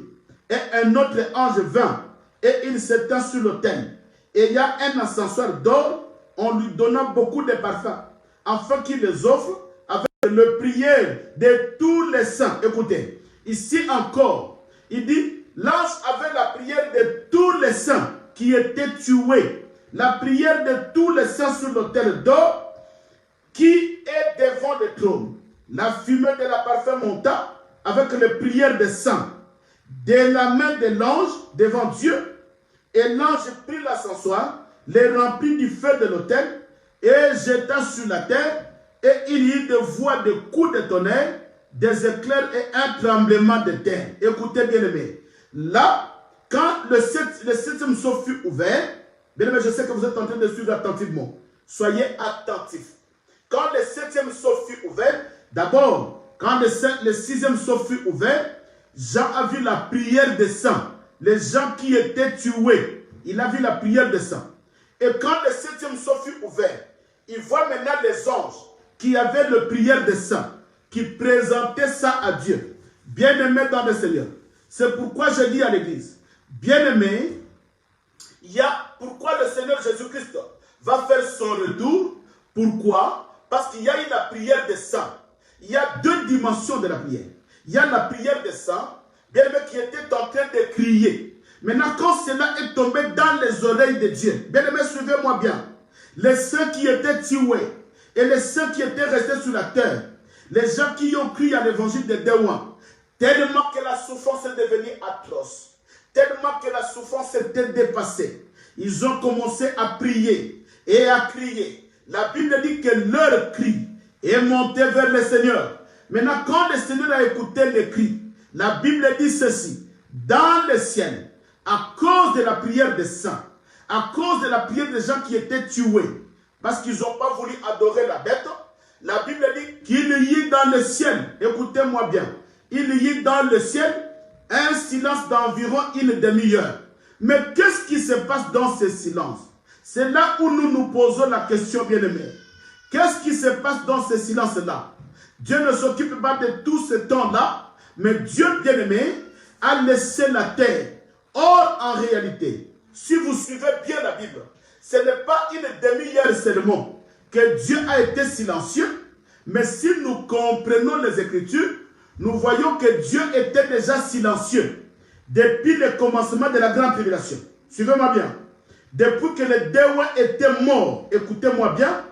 Et un autre ange vint et il s'étend sur l'autel. Et il y a un encensoir d'or, on lui donna beaucoup de parfums, afin qu'il les offre avec le prière de tous les saints. Écoutez, ici encore, il dit, l'ange avait la prière de tous les saints qui étaient tués. La prière de tous les saints sur l'autel d'or qui est devant le trône. La fumée de la parfum monta avec les prières des saints de la main de l'ange devant Dieu. Et l'ange prit l'encensoir, les remplit du feu de l'autel et jeta sur la terre. Et il y eut des voix, des coups de tonnerre, des éclairs et un tremblement de terre. Écoutez bien aimé. Là, quand le septième sceau fut ouvert, bien aimé, je sais que vous êtes en train de suivre attentivement. Soyez attentifs. Quand le septième sceau fut ouvert, d'abord, quand le sixième sceau fut ouvert, Jean a vu la prière des saints. Les gens qui étaient tués, il a vu la prière des saints. Et quand le septième sceau fut ouvert, il voit maintenant les anges qui avaient la prière des saints, qui présentaient ça à Dieu. Bien-aimés dans le Seigneur. C'est pourquoi je dis à l'église, bien-aimés, il y a pourquoi le Seigneur Jésus-Christ va faire son retour. Pourquoi? Parce qu'il y a eu la prière des saints. Il y a 2 dimensions de la prière. Il y a la prière des saints, bien-aimés, qui était en train de crier. Maintenant, quand cela est tombé dans les oreilles de Dieu, bien-aimés, suivez-moi bien. Les saints qui étaient tués et les saints qui étaient restés sur la terre, les gens qui ont cru à l'évangile de Déouan, tellement que la souffrance est devenue atroce, tellement que la souffrance était dépassée, ils ont commencé à prier et à crier. La Bible dit que leur cri est monté vers le Seigneur. Maintenant, quand le Seigneur a écouté les cris, la Bible dit ceci, dans le ciel, à cause de la prière des saints, à cause de la prière des gens qui étaient tués, parce qu'ils n'ont pas voulu adorer la bête, la Bible dit qu'il y eut dans le ciel, écoutez-moi bien, il y eut dans le ciel un silence d'environ une demi-heure. Mais qu'est-ce qui se passe dans ce silence? C'est là où nous nous posons la question, bien-aimés. Qu'est-ce qui se passe dans ce silence-là? Dieu ne s'occupe pas de tout ce temps-là, mais Dieu, bien-aimé, a laissé la terre. Or, en réalité, si vous suivez bien la Bible, ce n'est pas une demi-heure seulement que Dieu a été silencieux, mais si nous comprenons les Écritures, nous voyons que Dieu était déjà silencieux depuis le commencement de la grande tribulation. Suivez-moi bien. Depuis que les Déouans étaient morts, écoutez-moi bien,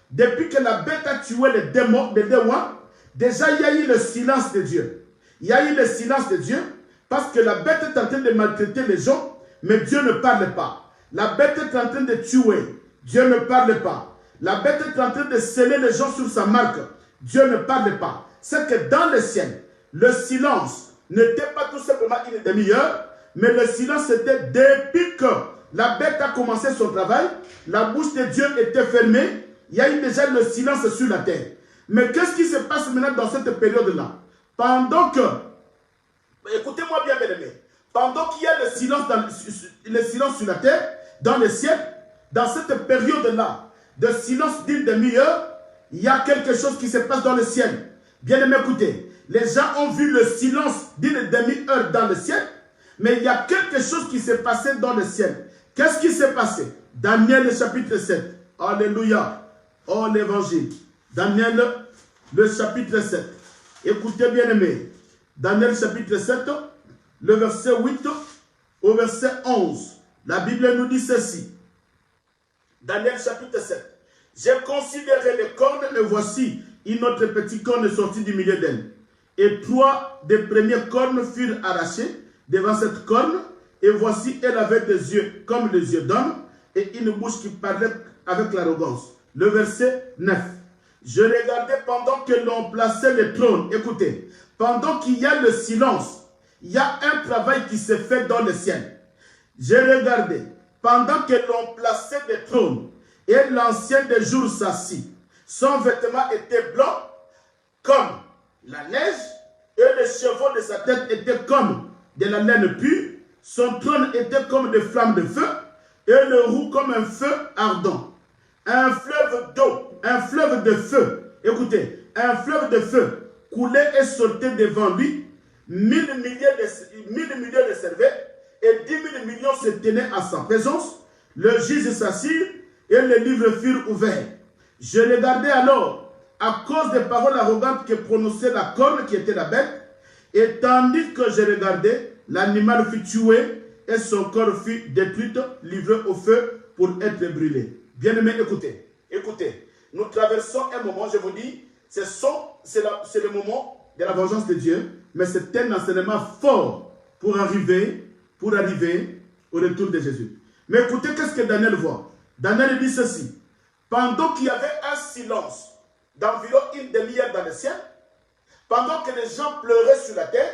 depuis que la bête a tué les Déouans, déjà il y a eu le silence de Dieu. Il y a eu le silence de Dieu parce que la bête est en train de maltraiter les gens, mais Dieu ne parle pas. La bête est en train de tuer, Dieu ne parle pas. La bête est en train de sceller les gens sur sa marque, Dieu ne parle pas. C'est que dans le ciel, le silence n'était pas tout simplement une demi-heure, mais le silence était depuis que la bête a commencé son travail, la bouche de Dieu était fermée, il y a eu déjà le silence sur la terre. Mais qu'est-ce qui se passe maintenant dans cette période-là? Pendant que, écoutez-moi bien, mes amis, pendant qu'il y a le silence sur la terre, dans le ciel, dans cette période-là, de silence d'une demi-heure, il y a quelque chose qui se passe dans le ciel. Bien aimé, écoutez, les gens ont vu le silence d'une demi-heure dans le ciel, mais il y a quelque chose qui s'est passé dans le ciel. Qu'est-ce qui s'est passé? Daniel, le chapitre 7. Alléluia. Oh, l'évangile. Daniel, le chapitre 7. Écoutez, bien aimé. Daniel, chapitre 7, le verset 8 au verset 11. La Bible nous dit ceci. Daniel, chapitre 7. J'ai considéré les cornes et voici une autre petite corne sortie du milieu d'elle. Et 3 des premières cornes furent arrachées devant cette corne. Et voici, elle avait des yeux comme les yeux d'homme et une bouche qui parlait avec l'arrogance. Le verset 9. Je regardais pendant que l'on plaçait le trône. Écoutez, pendant qu'il y a le silence, il y a un travail qui se fait dans le ciel. J'ai regardé pendant que l'on plaçait le trône et l'ancien des jours s'assit. Son vêtement était blanc comme la neige et les cheveux de sa tête étaient comme de la laine pure. Son trône était comme des flammes de feu et le roue comme un feu ardent. Un fleuve d'eau, un fleuve de feu. Écoutez, un fleuve de feu coulait et sortait devant lui. 1000 milliers le servaient et 10 000 millions se tenaient à sa présence. Le juge s'assit et les livres furent ouverts. Je regardais alors à cause des paroles arrogantes que prononçait la corne qui était la bête. Et tandis que je regardais, l'animal fut tué et son corps fut détruit, livré au feu pour être brûlé. Bien-aimés, écoutez, écoutez. Nous traversons un moment, je vous dis, c'est le moment de la vengeance de Dieu, mais c'est un enseignement fort pour arriver au retour de Jésus. Mais écoutez, qu'est-ce que Daniel voit? Daniel dit ceci. Pendant qu'il y avait un silence d'environ une demi-heure dans le ciel, pendant que les gens pleuraient sur la terre,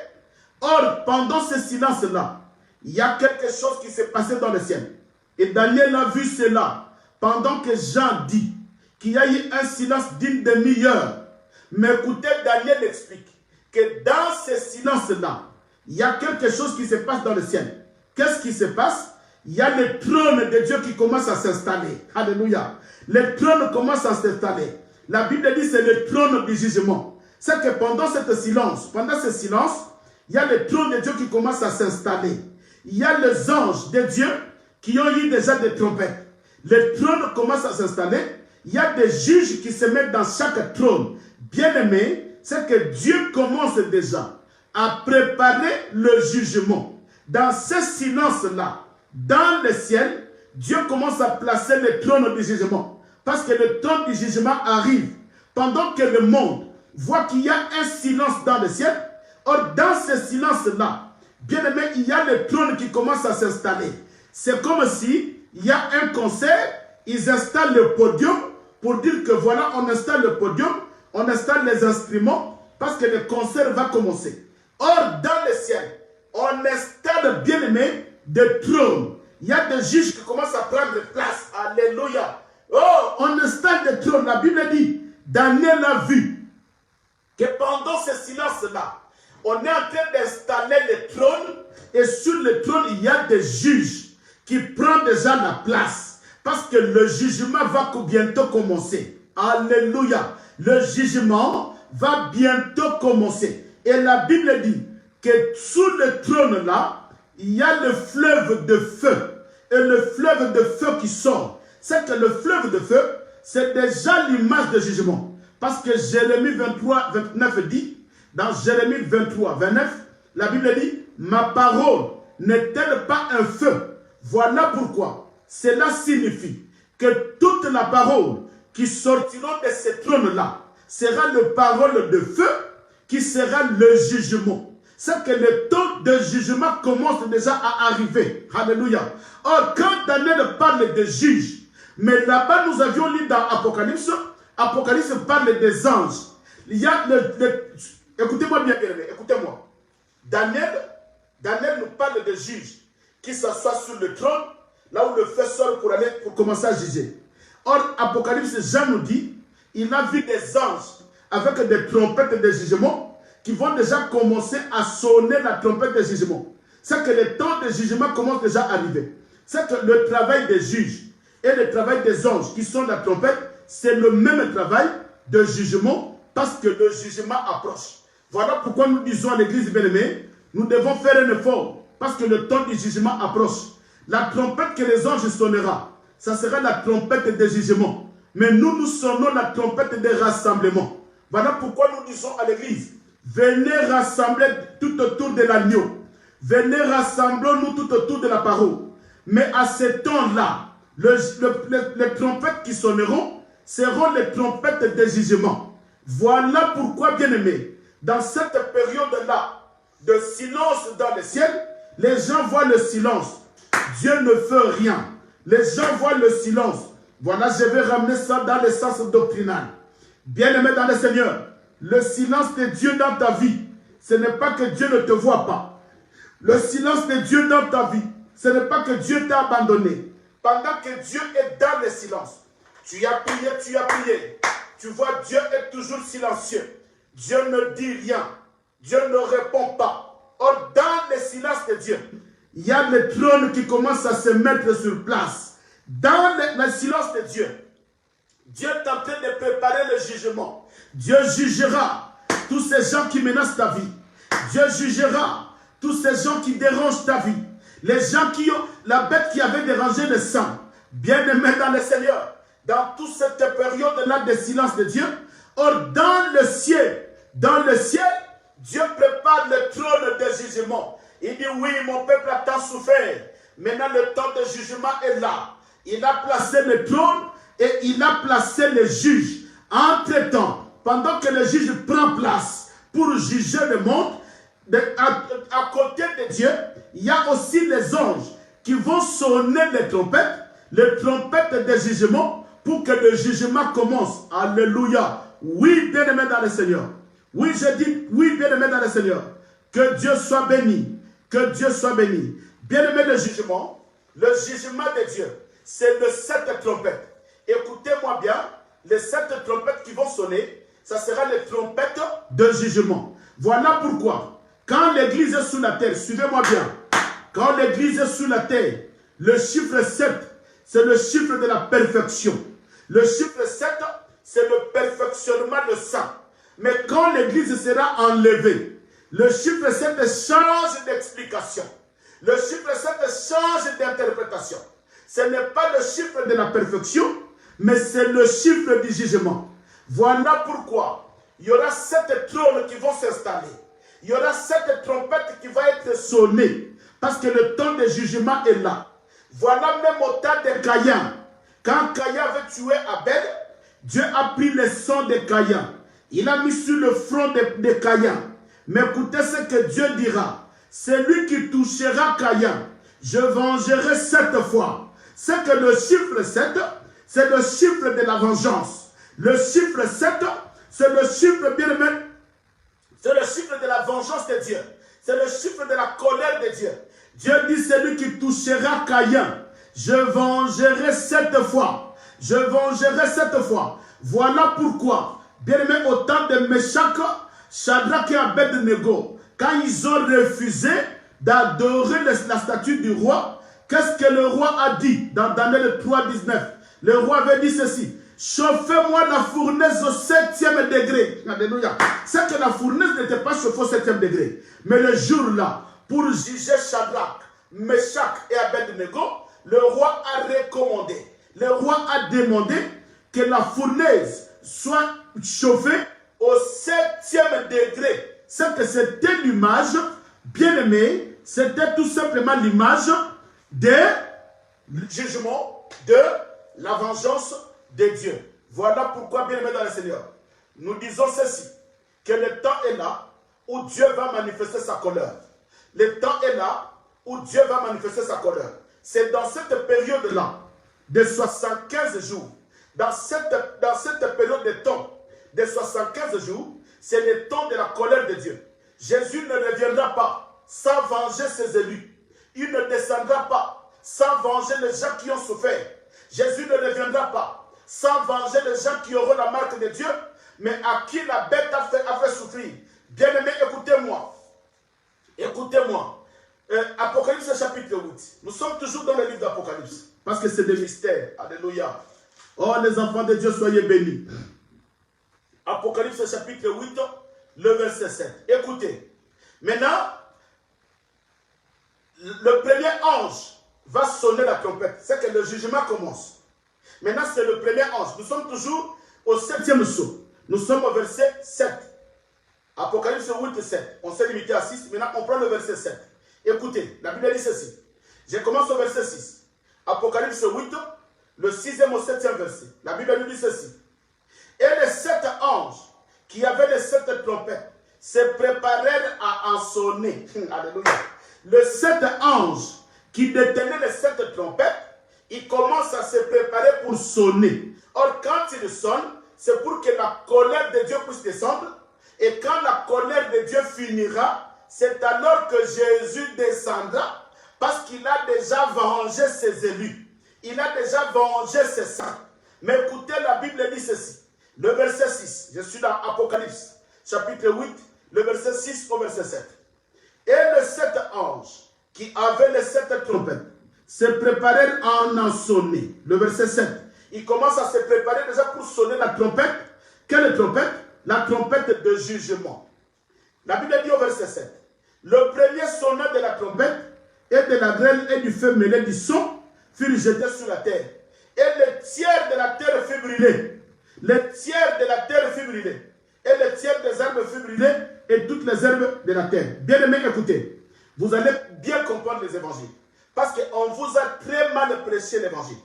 or, pendant ce silence-là, il y a quelque chose qui s'est passé dans le ciel. Et Daniel a vu cela pendant que Jean dit qu'il y a eu un silence d'une demi-heure. Mais écoutez, Daniel explique que dans ce silence-là, il y a quelque chose qui se passe dans le ciel. Qu'est-ce qui se passe? Il y a le trône de Dieu qui commence à s'installer. Alléluia. Le trône commence à s'installer. La Bible dit que c'est le trône du jugement. C'est que pendant ce silence, il y a le trône de Dieu qui commence à s'installer. Il y a les anges de Dieu qui ont eu déjà des trompettes. Le trône commence à s'installer. Il y a des juges qui se mettent dans chaque trône. Bien-aimé, c'est que Dieu commence déjà à préparer le jugement. Dans ce silence-là, dans le ciel, Dieu commence à placer le trône du jugement. Parce que le trône du jugement arrive pendant que le monde voit qu'il y a un silence dans le ciel. Or, dans ce silence-là, bien-aimé, il y a le trône qui commence à s'installer. C'est comme si il y a un concert, ils installent le podium pour dire que voilà, on installe le podium, on installe les instruments parce que le concert va commencer. Or, dans le ciel, on installe, bien-aimé, des trônes. Il y a des juges qui commencent à prendre place. Alléluia. Oh, on installe des trônes. La Bible dit, Daniel a vu que pendant ce silence-là, on est en train d'installer les trônes et sur le trône, il y a des juges qui prennent déjà la place parce que le jugement va bientôt commencer. Alléluia. Le jugement va bientôt commencer. Et la Bible dit que sous le trône là, il y a le fleuve de feu. Et le fleuve de feu qui sort. C'est que le fleuve de feu, c'est déjà l'image de jugement. Parce que Jérémie 23, 29 dit, dans Jérémie 23, 29, la Bible dit, ma parole n'est-elle pas un feu? Voilà pourquoi cela signifie que toute la parole qui sortira de ce trône-là sera la parole de feu qui sera le jugement. C'est que le temps de jugement commence déjà à arriver. Alléluia. Or, quand Daniel parle des juges, mais là-bas nous avions lu dans Apocalypse, Apocalypse parle des anges. Il y a écoutez-moi bien, écoutez-moi. Daniel nous parle des juges qui s'assoient sur le trône, là où le feu sort pour commencer à juger. Or, Apocalypse, Jean nous dit, il a vu des anges avec des trompettes de jugement qui vont déjà commencer à sonner la trompette de jugement. C'est que le temps de jugement commence déjà à arriver. C'est que le travail des juges et le travail des anges qui sont la trompette, c'est le même travail de jugement parce que le jugement approche. Voilà pourquoi nous disons à l'église bien-aimée, nous devons faire un effort parce que le temps du jugement approche. La trompette que les anges sonneront, ça sera la trompette de jugement. Mais nous sonnons la trompette de rassemblement. Voilà pourquoi nous disons à l'église, venez rassembler tout autour de l'agneau. Venez rassemblons-nous tout autour de la parole. Mais à ce temps-là, les trompettes qui sonneront seront les trompettes de jugement. Voilà pourquoi, bien-aimés, dans cette période-là de silence dans le ciel, les gens voient le silence. Dieu ne fait rien. Les gens voient le silence. Voilà, je vais ramener ça dans le sens doctrinal. Bien-aimé dans le Seigneur, le silence de Dieu dans ta vie, ce n'est pas que Dieu ne te voit pas. Le silence de Dieu dans ta vie, ce n'est pas que Dieu t'a abandonné. Pendant que Dieu est dans le silence, tu as prié. Tu vois, Dieu est toujours silencieux. Dieu ne dit rien. Dieu ne répond pas. Or, dans le silence de Dieu, il y a le trône qui commence à se mettre sur place. Dans le silence de Dieu, Dieu est en train de préparer le jugement. Dieu jugera tous ces gens qui menacent ta vie. Dieu jugera tous ces gens qui dérangent ta vie. Les gens qui ont, la bête qui avait dérangé le sang. Bien-aimés dans le Seigneur, dans toute cette période-là de silence de Dieu, or dans le ciel, Dieu prépare le trône de jugement. Il dit, oui, mon peuple a tant souffert. Maintenant, le temps de jugement est là. Il a placé le trône et il a placé les juges. Entre-temps, pendant que le juge prend place pour juger le monde, à côté de Dieu, il y a aussi les anges qui vont sonner les trompettes de jugement pour que le jugement commence. Alléluia. Oui, bien-aimé dans le Seigneur. Oui, je dis, oui, bien-aimé dans le Seigneur. Que Dieu soit béni. Que Dieu soit béni. Bien-aimé, le jugement de Dieu, c'est le 7 trompettes. Écoutez-moi bien, les 7 trompettes qui vont sonner, ça sera les trompettes de jugement. Voilà pourquoi, quand l'église est sous la terre, suivez-moi bien, quand l'église est sous la terre, le chiffre 7, c'est le chiffre de la perfection. Le chiffre 7, c'est le perfectionnement de ça. Mais quand l'église sera enlevée, le chiffre 7 change d'explication. Le chiffre 7 change d'interprétation. Ce n'est pas le chiffre de la perfection, mais c'est le chiffre du jugement. Voilà pourquoi il y aura 7 trônes qui vont s'installer. Il y aura 7 trompettes qui vont être sonnées. Parce que le temps de jugement est là. Voilà même au temps de Caïn. Quand Caïn avait tué Abel, Dieu a pris le sang de Caïn. Il a mis sur le front de Caïn. Mais écoutez ce que Dieu dira. Celui qui touchera Caïn, je vengerai 7 fois. C'est que le chiffre 7, c'est le chiffre de la vengeance. Le chiffre 7, c'est le chiffre, bien aimé, c'est le chiffre de la vengeance de Dieu. C'est le chiffre de la colère de Dieu. Dieu dit, celui qui touchera Caïn, je vengerai 7 fois. Je vengerai 7 fois. Voilà pourquoi, bien aimé, au temps de Meshach, Shadrach et Abednego, quand ils ont refusé d'adorer la statue du roi, qu'est-ce que le roi a dit dans Daniel 3, 19? Le roi avait dit ceci: chauffez-moi la fournaise au 7e degré. Alléluia. C'est que la fournaise n'était pas chauffée au 7e degré. Mais le jour-là, pour juger Shadrach, Meshach et Abednego, le roi a recommandé, le roi a demandé que la fournaise soit chauffée au 7e degré. C'est que c'était l'image, bien aimée, c'était tout simplement l'image du jugement, de la vengeance de Dieu. Voilà pourquoi, bien aimé dans le Seigneur, nous disons ceci, que le temps est là où Dieu va manifester sa colère. Le temps est là où Dieu va manifester sa colère. C'est dans cette période-là, de 75 jours, dans cette période de temps, de 75 jours, c'est le temps de la colère de Dieu. Jésus ne reviendra pas sans venger ses élus. Il ne descendra pas sans venger les gens qui ont souffert. Jésus ne reviendra pas sans venger les gens qui auront la marque de Dieu, mais à qui la bête a fait souffrir. Bien-aimés, écoutez-moi. Écoutez-moi. Apocalypse chapitre 8. Nous sommes toujours dans le livre d'Apocalypse. Parce que c'est des mystères. Alléluia. Oh, les enfants de Dieu, soyez bénis. Apocalypse chapitre 8, le verset 7. Écoutez. Maintenant, le premier ange va sonner la trompette. C'est que le jugement commence. Maintenant, c'est le premier ange. Nous sommes toujours au 7e saut. Nous sommes au verset 7. Apocalypse 8, 7. On s'est limité à 6. Maintenant, on prend le verset 7. Écoutez, la Bible dit ceci. Je commence au verset 6. Apocalypse 8, le 6e au 7e verset. La Bible nous dit ceci. Et les 7 anges qui avaient les 7 trompettes se préparèrent à en sonner. Alléluia. Les 7 anges qui détenaient les 7 trompettes, ils commencent à se préparer pour sonner. Or, quand ils sonnent, c'est pour que la colère de Dieu puisse descendre. Et quand la colère de Dieu finira, c'est alors que Jésus descendra, parce qu'il a déjà vengé ses élus. Il a déjà vengé ses saints. Mais écoutez, la Bible dit ceci. Le verset 6, je suis dans Apocalypse, chapitre 8, le verset 6 au verset 7. Et les 7 anges qui avaient les 7 trompettes se préparèrent à en sonner. Le verset 7. Ils commencent à se préparer déjà pour sonner la trompette. Quelle trompette? La trompette de jugement. La Bible dit au verset 7. Le premier sonnant de la trompette et de la grêle et du feu mêlé du son furent jetés sur la terre. Et le tiers de la terre fut brûlé. Le tiers de la terre fut brûlé. Et le tiers des arbres fut brûlé et toutes les herbes de la terre. Bien aimés, écoutez. Vous allez bien comprendre les évangiles. Parce qu'on vous a très mal prêché l'évangile.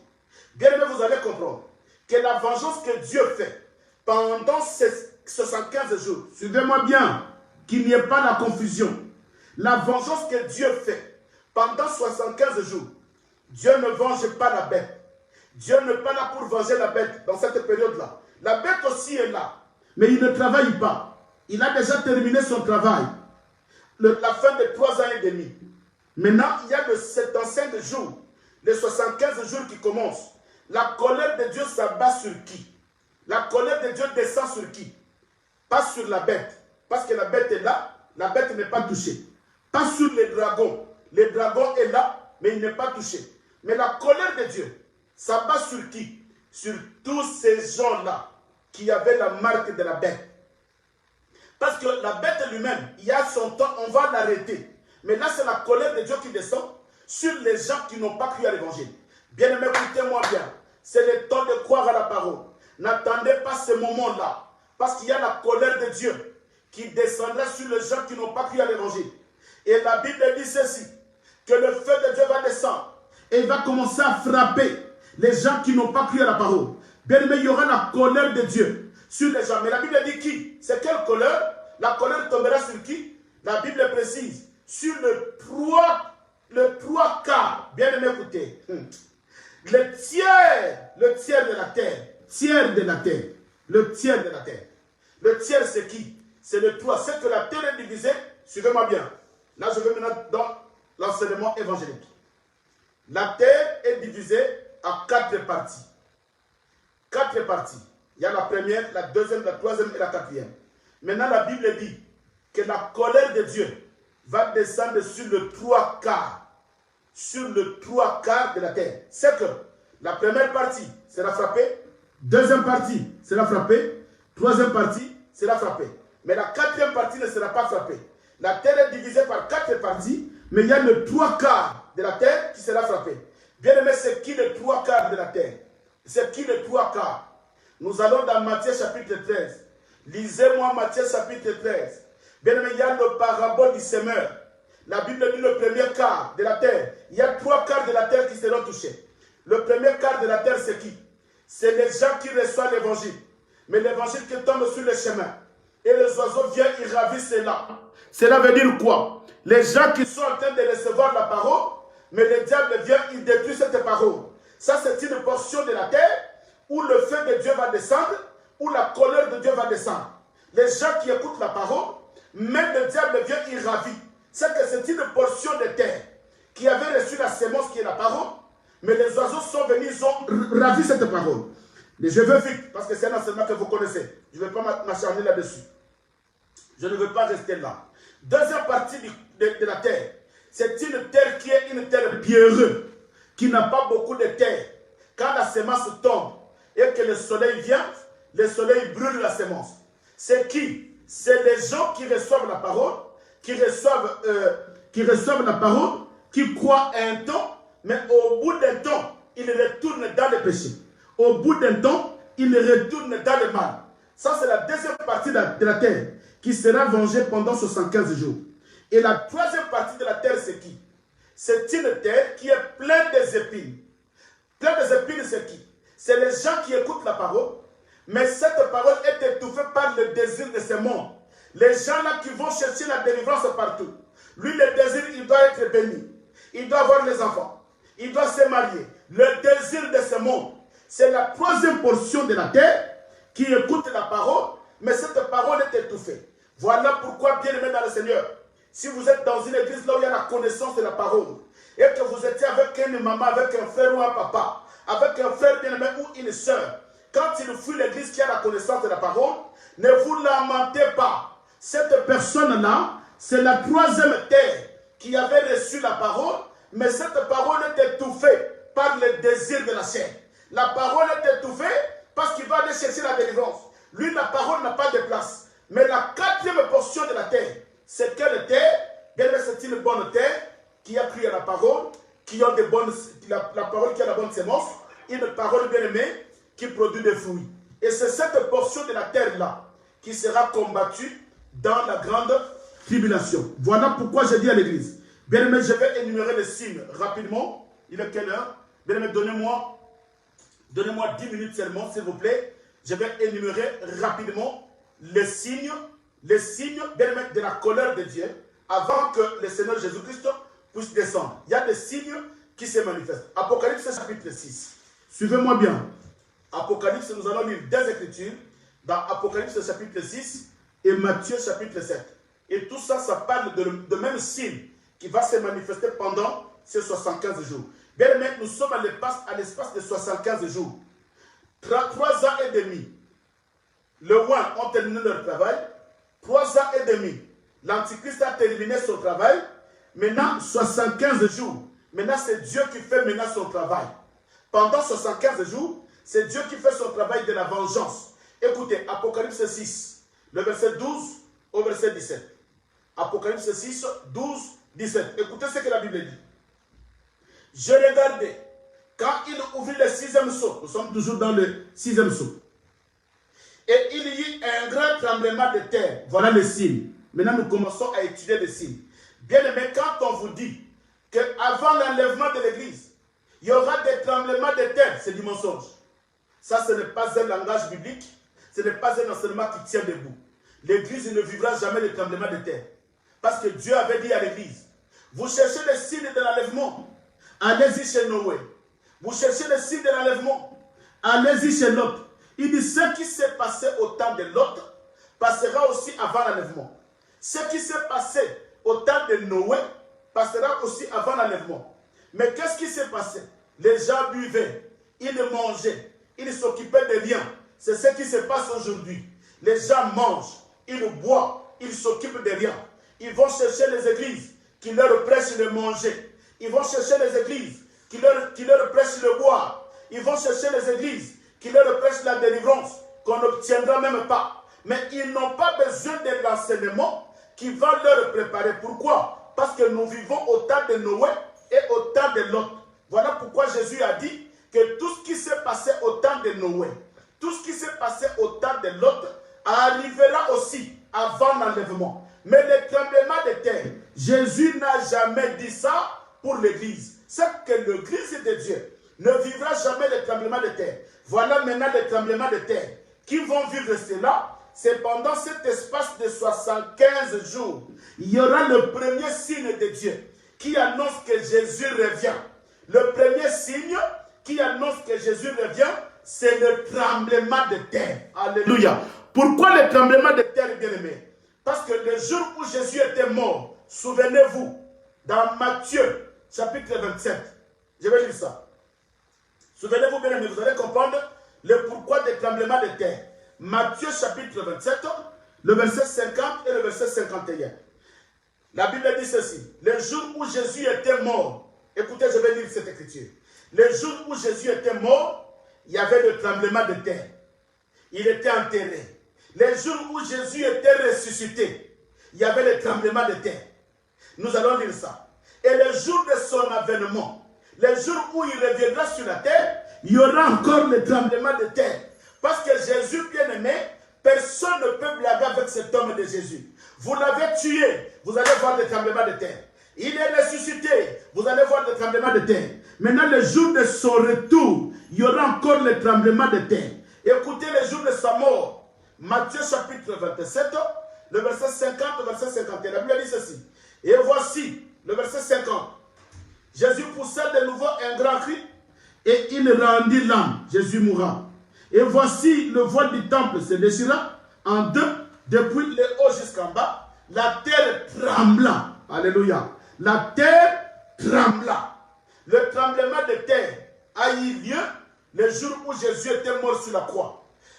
Bien aimés, vous allez comprendre que la vengeance que Dieu fait pendant ces 75 jours, suivez-moi bien, qu'il n'y ait pas la confusion. La vengeance que Dieu fait pendant 75 jours, Dieu ne venge pas la bête. Dieu n'est pas là pour venger la bête dans cette période-là. La bête aussi est là, mais il ne travaille pas. Il a déjà terminé son travail. La fin de 3 ans et demi. Maintenant, il y a dans 5 jours, les 75 jours qui commencent. La colère de Dieu s'abat sur qui? La colère de Dieu descend sur qui? Pas sur la bête. Parce que la bête est là, la bête n'est pas touchée. Pas sur les dragons. Le dragon est là, mais il n'est pas touché. Mais la colère de Dieu s'abat sur qui? Sur tous ces gens-là qui avaient la marque de la bête. Parce que la bête lui-même, il y a son temps, on va l'arrêter. Mais là, c'est la colère de Dieu qui descend sur les gens qui n'ont pas cru à l'évangile. Bien aimé, écoutez-moi bien. C'est le temps de croire à la parole. N'attendez pas ce moment-là. Parce qu'il y a la colère de Dieu qui descendra sur les gens qui n'ont pas cru à l'évangile. Et la Bible dit ceci, que le feu de Dieu va descendre. Et il va commencer à frapper les gens qui n'ont pas cru à la parole. Bien aimé, il y aura la colère de Dieu sur les gens. Mais la Bible dit qui? C'est quelle colère? La colère tombera sur qui? La Bible précise. Sur le trois quarts. Bien aimé, écoutez. Le tiers de la terre. Tiers de la terre. Le tiers de la terre. Le tiers, c'est qui? C'est le 3. C'est que la terre est divisée. Suivez-moi bien. Là, je vais maintenant dans l'enseignement évangélique. La terre est divisée en 4 parties. 4 parties. Il y a la première, la deuxième, la troisième et la quatrième. Maintenant, la Bible dit que la colère de Dieu va descendre sur le 3 quarts. Sur le 3 quarts de la terre. C'est que la première partie sera frappée. Deuxième partie sera frappée. Troisième partie sera frappée. Mais la quatrième partie ne sera pas frappée. La terre est divisée par 4 parties, mais il y a le 3 quarts de la terre qui sera frappé. Bien aimé, c'est qui le 3 quarts de la terre? C'est qui le 3 quarts? Nous allons dans Matthieu chapitre 13. Lisez-moi Matthieu chapitre 13. Bien aimé, il y a le parabole du semeur. La Bible dit le premier quart de la terre. Il y a 3 quarts de la terre qui seront touchés. Le premier quart de la terre, c'est qui? C'est les gens qui reçoivent l'évangile. Mais l'évangile qui tombe sur le chemin. Et les oiseaux viennent, ils ravissent cela. Cela veut dire quoi? Les gens qui sont en train de recevoir la parole, mais le diable vient, il détruit cette parole. Ça, c'est une portion de la terre où le feu de Dieu va descendre, où la colère de Dieu va descendre. Les gens qui écoutent la parole, même le diable vient, il ravit. C'est que c'est une portion de terre qui avait reçu la sémence qui est la parole, mais les oiseaux sont venus, ils ont ravi cette parole. Mais je veux vite, parce que c'est un enseignement que vous connaissez. Je ne vais pas m'acharner là-dessus. Je ne veux pas rester là. Deuxième partie de la terre, c'est une terre qui est une terre pierreuse, qui n'a pas beaucoup de terre. Quand la sémence tombe et que le soleil vient, le soleil brûle la sémence. C'est qui? C'est les gens qui reçoivent la parole, qui reçoivent la parole, qui croient un temps, mais au bout d'un temps, ils retournent dans le péché. Au bout d'un temps, ils retournent dans le mal. Ça, c'est la deuxième partie de la terre qui sera vengée pendant 75 jours. Et la troisième partie de la terre, c'est qui? C'est une terre qui est pleine des épines. Pleine des épines, c'est qui? C'est les gens qui écoutent la parole, mais cette parole est étouffée par le désir de ce monde. Les gens là qui vont chercher la délivrance partout. Lui, le désir, il doit être béni. Il doit avoir les enfants. Il doit se marier. Le désir de ce monde. C'est la troisième portion de la terre qui écoute la parole, mais cette parole est étouffée. Voilà pourquoi, bien aimé dans le Seigneur, si vous êtes dans une église là où il y a la connaissance de la parole, et que vous étiez avec une maman, avec un frère ou un papa, avec un frère bien aimé ou une soeur, quand il fuit l'église qui a la connaissance de la parole, ne vous lamentez pas. Cette personne-là, c'est la troisième terre qui avait reçu la parole, mais cette parole est étouffée par le désir de la chair. La parole est étouffée parce qu'il va aller chercher la délivrance. Lui, la parole n'a pas de place. Mais la quatrième portion de la terre, c'est quelle terre? Bien, c'est une bonne terre qui a cru à la parole, qui a la parole qui a la bonne sémence, une parole bien aimée qui produit des fruits. Et c'est cette portion de la terre-là qui sera combattue dans la grande tribulation. Voilà pourquoi je dis à l'église, bien aimé, je vais énumérer les signes rapidement. Il est quelle heure? Bien aimé, donnez-moi 10 minutes seulement, s'il vous plaît. Je vais énumérer rapidement les signes, bien aimé, de la colère de Dieu avant que le Seigneur Jésus-Christ puisse descendre. Il y a des signes qui se manifestent. Apocalypse chapitre 6. Suivez-moi bien. Apocalypse, nous allons lire deux écritures dans Apocalypse chapitre 6 et Matthieu chapitre 7. Et tout ça, ça parle de même signe qui va se manifester pendant ces 75 jours. Bien aimé, nous sommes à l'espace de 75 jours. 3 ans et demi. Le roi ont terminé leur travail. 3 ans et demi. L'Antichrist a terminé son travail. Maintenant, 75 jours. Maintenant, c'est Dieu qui fait maintenant son travail. Pendant 75 jours, c'est Dieu qui fait son travail de la vengeance. Écoutez, Apocalypse 6, le verset 12 au verset 17. Apocalypse 6, 12, 17. Écoutez ce que la Bible dit. Je regardais, quand il ouvrit le 6e sceau, nous sommes toujours dans le 6e sceau, et il y eut un grand tremblement de terre. Voilà le signe. Maintenant, nous commençons à étudier les signes. Bien aimé, quand on vous dit qu'avant l'enlèvement de l'église, il y aura des tremblements de terre, c'est du mensonge. Ça, ce n'est pas un langage biblique, ce n'est pas un enseignement qui tient debout. L'église ne vivra jamais de tremblements de terre. Parce que Dieu avait dit à l'église, vous cherchez les signes de l'enlèvement, allez-y chez Noé. Vous cherchez les signes de l'enlèvement, allez-y chez Lot. Il dit, ce qui s'est passé au temps de Lot passera aussi avant l'enlèvement. Ce qui s'est passé au temps de Noé passera aussi avant l'enlèvement. Mais qu'est-ce qui s'est passé? Les gens buvaient, ils mangeaient, ils s'occupaient de rien. C'est ce qui se passe aujourd'hui. Les gens mangent, ils boivent, ils s'occupent de rien. Ils vont chercher les églises qui leur prêchent le manger. Ils vont chercher les églises qui leur prêchent le boire. Ils vont chercher les églises qui leur prêchent la délivrance qu'on n'obtiendra même pas. Mais ils n'ont pas besoin de l'enseignement qui va leur préparer. Pourquoi? Parce que nous vivons au temps de Noé et au temps de Lot. Voilà pourquoi Jésus a dit que tout ce qui s'est passé au temps de Noé, tout ce qui s'est passé au temps de Lot arrivera aussi avant l'enlèvement. Mais le tremblement de terre, Jésus n'a jamais dit ça pour l'église. C'est que l'église de Dieu ne vivra jamais le tremblement de terre. Voilà maintenant les tremblements de terre. Qui vont vivre cela? C'est pendant cet espace de 75 jours. Il y aura le premier signe de Dieu qui annonce que Jésus revient. Le premier signe qui annonce que Jésus revient, c'est le tremblement de terre. Alléluia. Pourquoi le tremblement de terre, bien-aimé? Parce que le jour où Jésus était mort, souvenez-vous, dans Matthieu, chapitre 27, je vais lire ça. Souvenez-vous, bien-aimé, vous allez comprendre le pourquoi des tremblements de terre. Matthieu, chapitre 27, le verset 50 et le verset 51. La Bible dit ceci. Le jour où Jésus était mort, écoutez, je vais lire cette écriture. Le jour où Jésus était mort, il y avait le tremblement de terre. Il était enterré. Le jour où Jésus était ressuscité, il y avait le tremblement de terre. Nous allons lire ça. Et le jour de son avènement, le jour où il reviendra sur la terre, il y aura encore le tremblement de terre. Parce que Jésus, bien-aimé, personne ne peut blaguer avec cet homme de Jésus. Vous l'avez tué, vous allez voir le tremblement de terre. Il est ressuscité, vous allez voir le tremblement de terre. Maintenant, le jour de son retour, il y aura encore le tremblement de terre. Écoutez le jour de sa mort. Matthieu chapitre 27, le verset 50, le verset 51. La Bible dit ceci. Et voici, le verset 50. Jésus poussa de nouveau un grand cri et il rendit l'âme. Jésus mourra. Et voici, le voile du temple se déchira en deux, depuis le haut jusqu'en bas. La terre trembla. Alléluia. La terre trembla. Le tremblement de terre a eu lieu le jour où Jésus était mort sur la croix.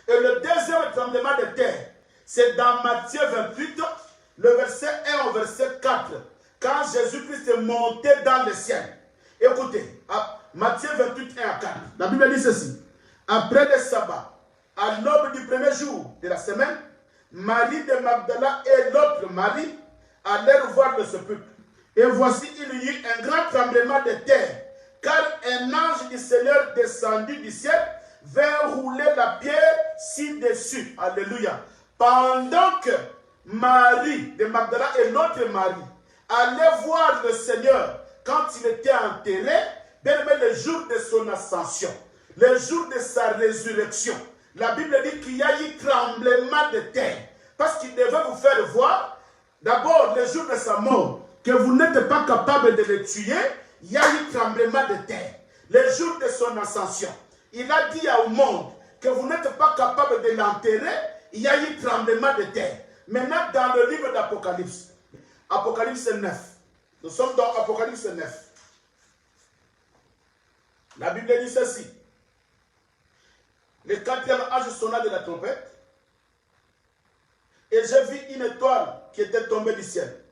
Et le deuxième tremblement de terre, c'est dans Matthieu 28, le verset 1 au verset 4. quand Jésus-Christ est monté dans le ciel. Écoutez, Matthieu 28, 1 à 4. La Bible dit ceci. Après le sabbat, à l'aube du premier jour de la semaine, Marie de Magdala et l'autre Marie allèrent voir le sépulcre. Et voici, il y eut un grand tremblement de terre, car un ange du Seigneur descendu du ciel vint rouler la pierre ci-dessus. Alléluia. Pendant que Marie de Magdala et l'autre Marie allaient voir le Seigneur quand il était enterré, bien aimé, le jour de son ascension, le jour de sa résurrection, la Bible dit qu'il y a eu tremblement de terre. Parce qu'il devait vous faire voir, d'abord, le jour de sa mort, que vous n'êtes pas capable de le tuer, il y a eu tremblement de terre. Le jour de son ascension, il a dit au monde que vous n'êtes pas capable de l'enterrer, il y a eu tremblement de terre. Maintenant, dans le livre d'Apocalypse, Apocalypse 9, nous sommes dans Apocalypse 9. La Bible dit ceci. Le quatrième ange sonna de la trompette, et j'ai vu une étoile qui était tombée du ciel.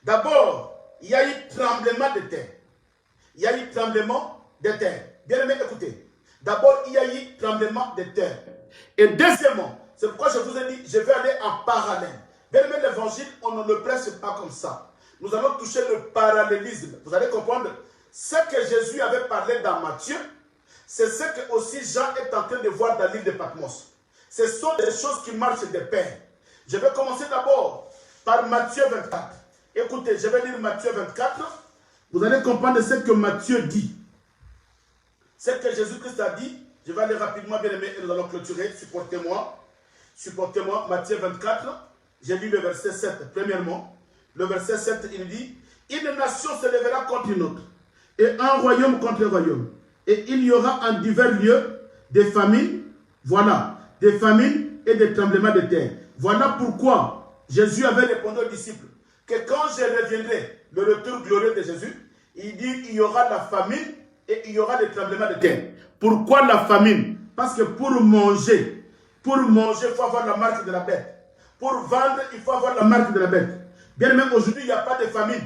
D'abord, il y a eu tremblement de terre. Il y a eu tremblement de terre. Bien aimé, écoutez. D'abord, il y a eu tremblement de terre. Et deuxièmement, c'est pourquoi je vous ai dit, je vais aller en parallèle. Bien aimé, l'évangile, on ne le presse pas comme ça. Nous allons toucher le parallélisme. Vous allez comprendre. Ce que Jésus avait parlé dans Matthieu, c'est ce que aussi Jean est en train de voir dans l'île de Patmos. Ce sont des choses qui marchent de pair. Je vais commencer d'abord par Matthieu 24. Écoutez, je vais lire Matthieu 24. Vous allez comprendre ce que Matthieu dit. Ce que Jésus-Christ a dit. Je vais aller rapidement, bien aimé, et nous allons clôturer. Supportez-moi. Supportez-moi. Matthieu 24. J'ai lu le verset 7. Premièrement, le verset 7, il dit, une nation se lèvera contre une autre, et un royaume contre un royaume. Et il y aura en divers lieux des famines, voilà, des famines et des tremblements de terre. Voilà pourquoi Jésus avait répondu aux disciples que quand je reviendrai, le retour glorieux de Jésus, il dit qu'il y aura la famine et il y aura des tremblements de terre. Pourquoi la famine? Parce que pour manger, il faut avoir la marque de la bête. Pour vendre, il faut avoir la marque de la bête. Bien aimé, aujourd'hui, il n'y a pas de famine.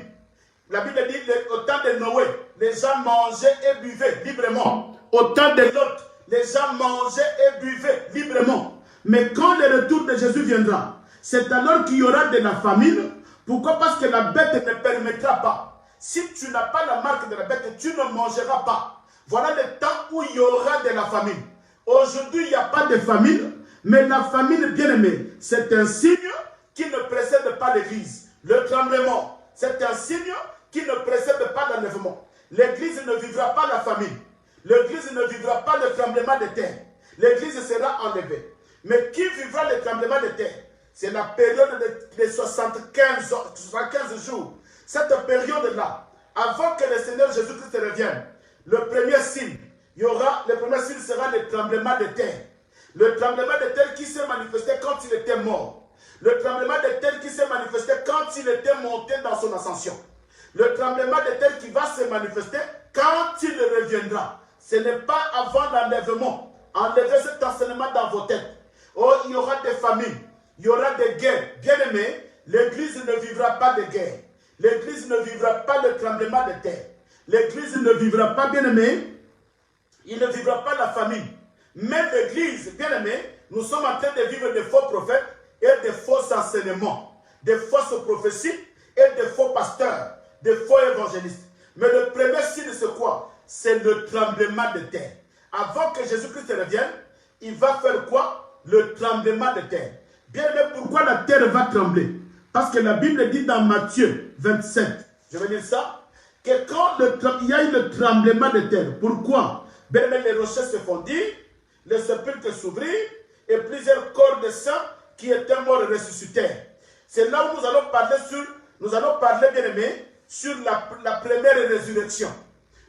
La Bible dit qu'au temps de Noé, les gens mangeaient et buvaient librement. Au temps de Lot, les gens mangeaient et buvaient librement. Mais quand le retour de Jésus viendra, c'est alors qu'il y aura de la famine. Pourquoi? Parce que la bête ne permettra pas. Si tu n'as pas la marque de la bête, tu ne mangeras pas. Voilà le temps où il y aura de la famine. Aujourd'hui, il n'y a pas de famine, mais la famine, bien aimée, c'est un signe qui ne précède pas l'Église. Le tremblement, c'est un signe qui ne précède pas l'enlèvement. L'Église ne vivra pas la famine. L'Église ne vivra pas le tremblement de terre. L'Église sera enlevée. Mais qui vivra le tremblement de terre? C'est la période de 75 jours. Cette période-là, avant que le Seigneur Jésus-Christ revienne, le premier signe sera le tremblement de terre. Le tremblement de terre qui s'est manifesté quand il était mort. Le tremblement de terre qui s'est manifesté quand il était monté dans son ascension. Le tremblement de terre qui va se manifester quand il reviendra. Ce n'est pas avant l'enlèvement. Enlevez cet enseignement dans vos têtes. Oh, il y aura des famines. Il y aura des guerres. Bien aimé, l'Église ne vivra pas de guerre. L'Église ne vivra pas le tremblement de terre. L'Église ne vivra pas, bien aimé, il ne vivra pas la famine. Mais l'Église, bien aimé, nous sommes en train de vivre des faux prophètes et des faux enseignements, des fausses prophéties et des faux pasteurs, des faux évangélistes. Mais le premier signe, c'est quoi? C'est le tremblement de terre. Avant que Jésus-Christ revienne, il va faire quoi? Le tremblement de terre. Bien aimé, pourquoi la terre va trembler? Parce que la Bible dit dans Matthieu 27, je vais dire ça, que quand il y a eu le tremblement de terre, pourquoi? Bien aimé, les rochers se fondirent, les sépulcres s'ouvrirent, et plusieurs corps de saints qui étaient morts ressuscitèrent. C'est là où nous allons parler, bien aimé, sur la première résurrection.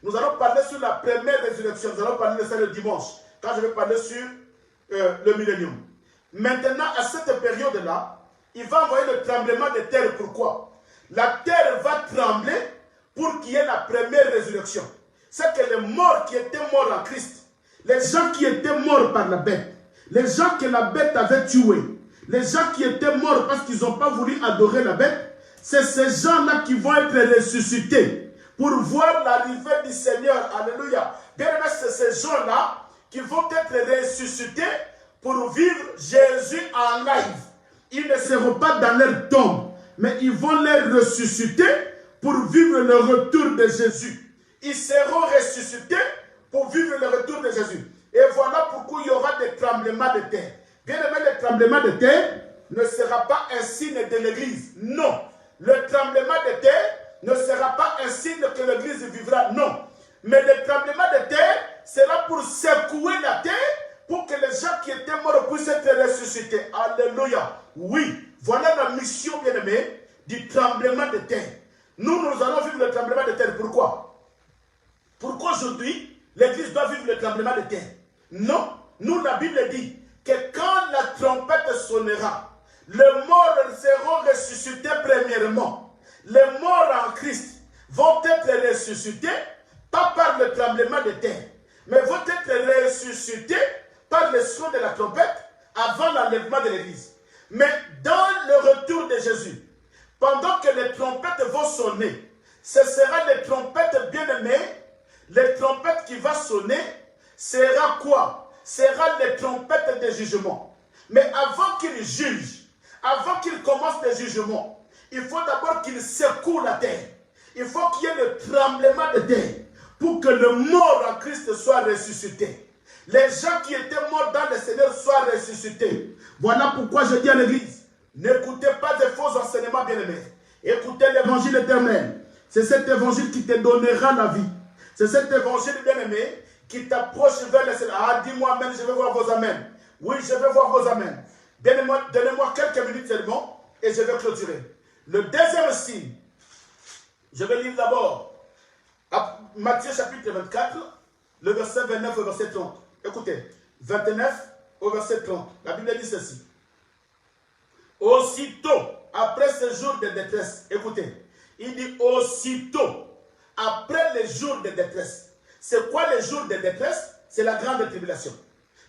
Nous allons parler sur la première résurrection. Nous allons parler de ça le dimanche, quand je vais parler sur le millénium. Maintenant, à cette période-là, il va envoyer le tremblement de terre. Pourquoi? La terre va trembler pour qu'il y ait la première résurrection. C'est que les morts qui étaient morts en Christ, les gens qui étaient morts par la bête, les gens que la bête avait tués, les gens qui étaient morts parce qu'ils n'ont pas voulu adorer la bête, c'est ces gens-là qui vont être ressuscités pour voir l'arrivée du Seigneur. Alléluia. Bien aimé, c'est ces gens-là qui vont être ressuscités pour vivre Jésus en live. Ils ne seront pas dans leur tombe, mais ils vont les ressusciter pour vivre le retour de Jésus. Ils seront ressuscités pour vivre le retour de Jésus. Et voilà pourquoi il y aura des tremblements de terre. Bien aimé, le tremblement de terre ne sera pas un signe de l'Église. Non. Le tremblement de terre ne sera pas un signe que l'Église vivra. Non. Mais le tremblement de terre sera pour secouer la terre pour que les gens qui étaient morts puissent être ressuscités. Alléluia. Oui. Voilà la mission, bien aimé, du tremblement de terre. Nous allons vivre le tremblement de terre. Pourquoi? Pourquoi aujourd'hui, l'Église doit vivre le tremblement de terre? Non. Nous, la Bible dit que quand la trompette sonnera, les morts seront ressuscités premièrement. Les morts en Christ vont être ressuscités, pas par le tremblement de terre, mais vont être ressuscités par le son de la trompette avant l'enlèvement de l'Église. Mais dans le retour de Jésus, pendant que les trompettes vont sonner, ce sera les trompettes bien-aimées. Les trompettes qui vont sonner sera quoi? Sera les trompettes de jugement. Mais avant qu'ils jugent, avant qu'il commence le jugement, il faut d'abord qu'il secoue la terre. Il faut qu'il y ait le tremblement de terre pour que le mort en Christ soit ressuscité. Les gens qui étaient morts dans le Seigneur soient ressuscités. Voilà pourquoi je dis à l'Église, n'écoutez pas des faux enseignements bien-aimés. Écoutez l'évangile éternel. C'est cet évangile qui te donnera la vie. C'est cet évangile bien-aimé qui t'approche vers le Seigneur. Ah, dis-moi amen, je vais voir vos amens. Oui, je vais voir vos amens. Donnez-moi quelques minutes seulement et je vais clôturer. Le deuxième signe, je vais lire d'abord Matthieu chapitre 24, le verset 29 au verset 30. Écoutez, 29 au verset 30. La Bible dit ceci. Aussitôt, après ce jour de détresse, écoutez, il dit aussitôt, après les jours de détresse. C'est quoi les jours de détresse? C'est la grande tribulation.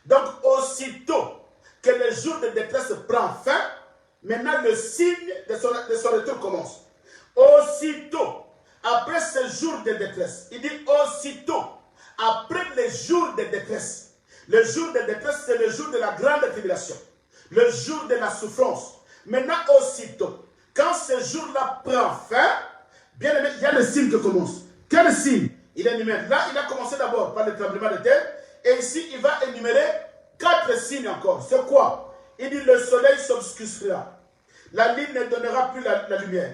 Donc, aussitôt que le jour de détresse prend fin, maintenant le signe de son retour commence. Aussitôt, après ce jour de détresse, il dit aussitôt, après les jours de détresse. Le jour de détresse, c'est le jour de la grande tribulation, le jour de la souffrance. Maintenant, aussitôt, quand ce jour-là prend fin, bien aimé, il y a le signe qui commence. Quel signe? Il énumère. Là, il a commencé d'abord par le tremblement de terre, et ici, il va énumérer 4 signes encore. C'est quoi? Il dit le soleil s'obscurcira, la lune ne donnera plus la lumière,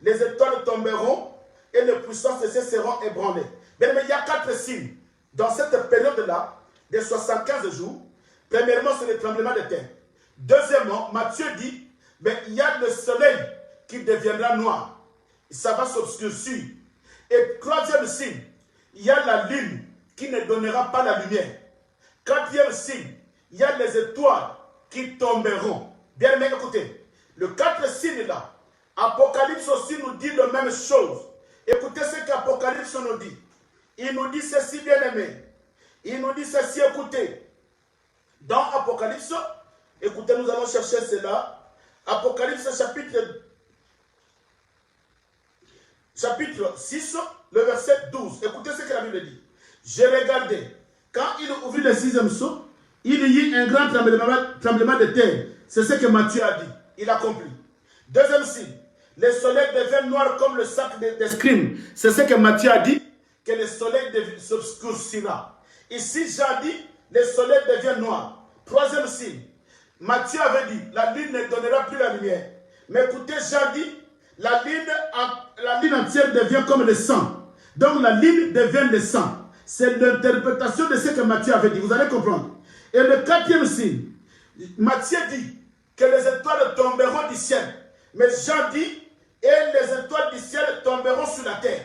les étoiles tomberont et les puissances de ceux seront ébranlées. Bien, mais il y a 4 signes dans cette période-là, des 75 jours. Premièrement, c'est le tremblement de terre. Deuxièmement, Matthieu dit, mais il y a le soleil qui deviendra noir. Ça va s'obscurcir. Et troisième signe, il y a la lune qui ne donnera pas la lumière. Quatrième signe, il y a les étoiles qui tomberont. Bien aimé, écoutez, le 4 signe là, Apocalypse aussi nous dit la même chose. Écoutez ce qu'Apocalypse nous dit. Il nous dit ceci, bien aimé. Il nous dit ceci, écoutez. Dans Apocalypse, écoutez, nous allons chercher cela. Apocalypse chapitre 6, le verset 12. Écoutez ce que la Bible dit. J'ai regardé. Quand il ouvrit le 6e sceau, il y eut un grand tremblement de terre. C'est ce que Matthieu a dit. Il a compris. Deuxième signe. Le soleil devient noir comme le sac des scribes. C'est ce que Matthieu a dit, que le soleil s'obscurcira. Ici, Jean dit, le soleil devient noir. Troisième signe. Matthieu avait dit, la lune ne donnera plus la lumière. Mais écoutez, Jean dit, la lune entière devient comme le sang. Donc la lune devient le sang. C'est l'interprétation de ce que Matthieu avait dit. Vous allez comprendre. Et le 4e signe, Matthieu dit que les étoiles tomberont du ciel. Mais Jean dit, et les étoiles du ciel tomberont sur la terre.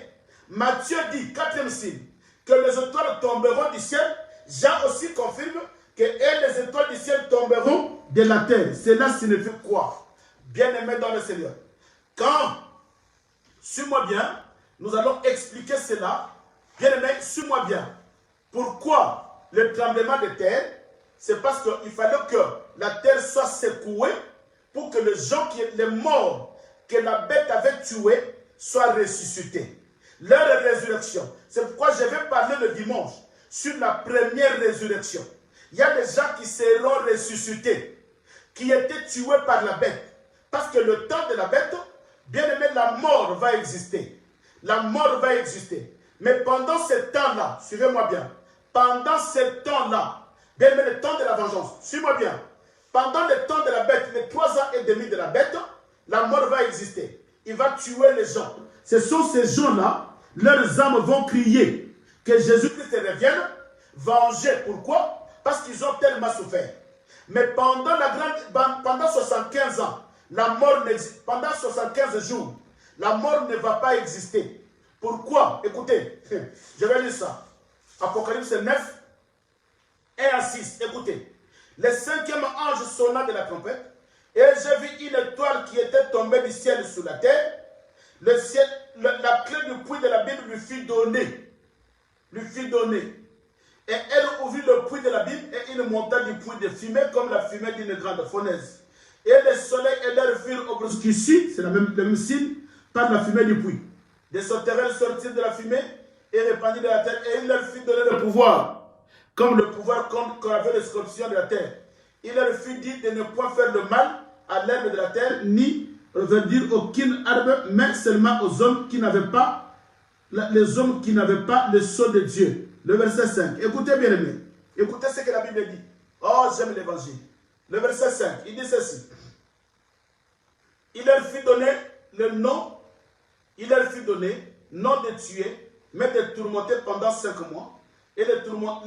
Matthieu dit, 4e signe, que les étoiles tomberont du ciel. Jean aussi confirme que les étoiles du ciel tomberont de la terre. Cela signifie quoi? Bien-aimé dans le Seigneur. Quand, suis-moi bien, nous allons expliquer cela. Bien-aimé, suis-moi bien. Pourquoi le tremblement de terre? C'est parce qu'il fallait que la terre soit secouée pour que les gens, les morts que la bête avait tué soit ressuscitée. Leur résurrection. C'est pourquoi je vais parler le dimanche sur la première résurrection. Il y a des gens qui seront ressuscités, qui étaient tués par la bête. Parce que le temps de la bête, bien aimé, la mort va exister. La mort va exister. Mais pendant ce temps-là, suivez-moi bien, pendant ce temps-là, bien aimé, le temps de la vengeance, suivez-moi bien, pendant le temps de la bête, les 3 ans et demi de la bête, la mort va exister. Il va tuer les gens. Ce sont ces gens-là, leurs âmes vont crier que Jésus-Christ revienne, venger. Pourquoi? Parce qu'ils ont tellement souffert. Mais pendant 75 ans, la mort n'existe. Pendant 75 jours, la mort ne va pas exister. Pourquoi? Écoutez, je vais lire ça. Apocalypse 9, 1 à 6. Écoutez. Le 5e ange sonna de la trompette, et j'ai vu une étoile qui était tombée du ciel sur la terre. Le ciel, la clé du puits de la Bible lui fut donnée. Et elle ouvrit le puits de la Bible et il monta du puits de fumée comme la fumée d'une grande fournaise. Et le soleil et l'air furent obscurcis, c'est le même signe, par la fumée du puits. Des sauterelles sortirent de la fumée et répandirent de la terre, et il leur fut donné le pouvoir, comme le pouvoir qu'avait le scorpion de la terre. Il leur fut dit de ne point faire le mal à l'herbe de la terre, ni dire aucune arbre, mais seulement aux hommes qui n'avaient pas, les hommes qui n'avaient pas le sceau de Dieu. Le verset 5. Écoutez bien aimé. Écoutez ce que la Bible dit. Oh, j'aime l'évangile. Le verset 5, il dit ceci. Il leur fut donné le nom, non de tuer, mais de tourmenter pendant 5 mois. Et les tourments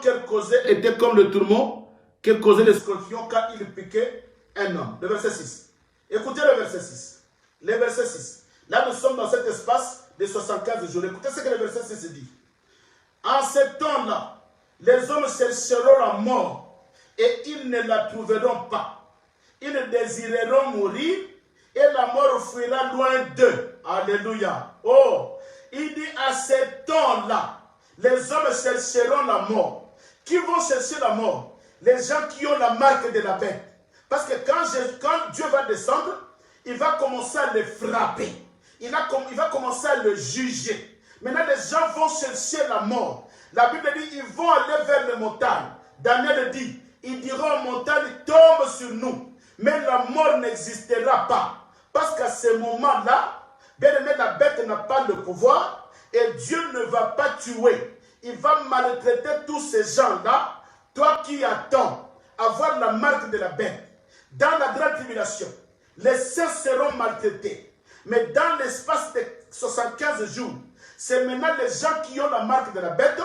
qu'elle causait étaient comme le tourment que causait le scorpion quand il piquait un homme. Le verset 6. Écoutez le verset 6. Le verset 6. Là, nous sommes dans cet espace de 75 jours. Écoutez ce que le verset 6 dit. En ce temps-là, les hommes chercheront la mort et ils ne la trouveront pas. Ils désireront mourir et la mort fuira loin d'eux. Alléluia. Oh, il dit à ce temps-là, les hommes chercheront la mort. Qui vont chercher la mort? Les gens qui ont la marque de la bête. Parce que quand Dieu va descendre, il va commencer à les frapper. Il va commencer à le juger. Maintenant, les gens vont chercher la mort. La Bible dit, ils vont aller vers les montagnes. Daniel dit, ils diront aux montagnes, tombe sur nous. Mais la mort n'existera pas. Parce qu'à ce moment-là, bien aimé, la bête n'a pas le pouvoir et Dieu ne va pas tuer. Il va maltraiter tous ces gens-là. Toi qui attends avoir la marque de la bête, dans la grande tribulation, les saints seront maltraités. Mais dans l'espace de 75 jours, c'est maintenant les gens qui ont la marque de la bête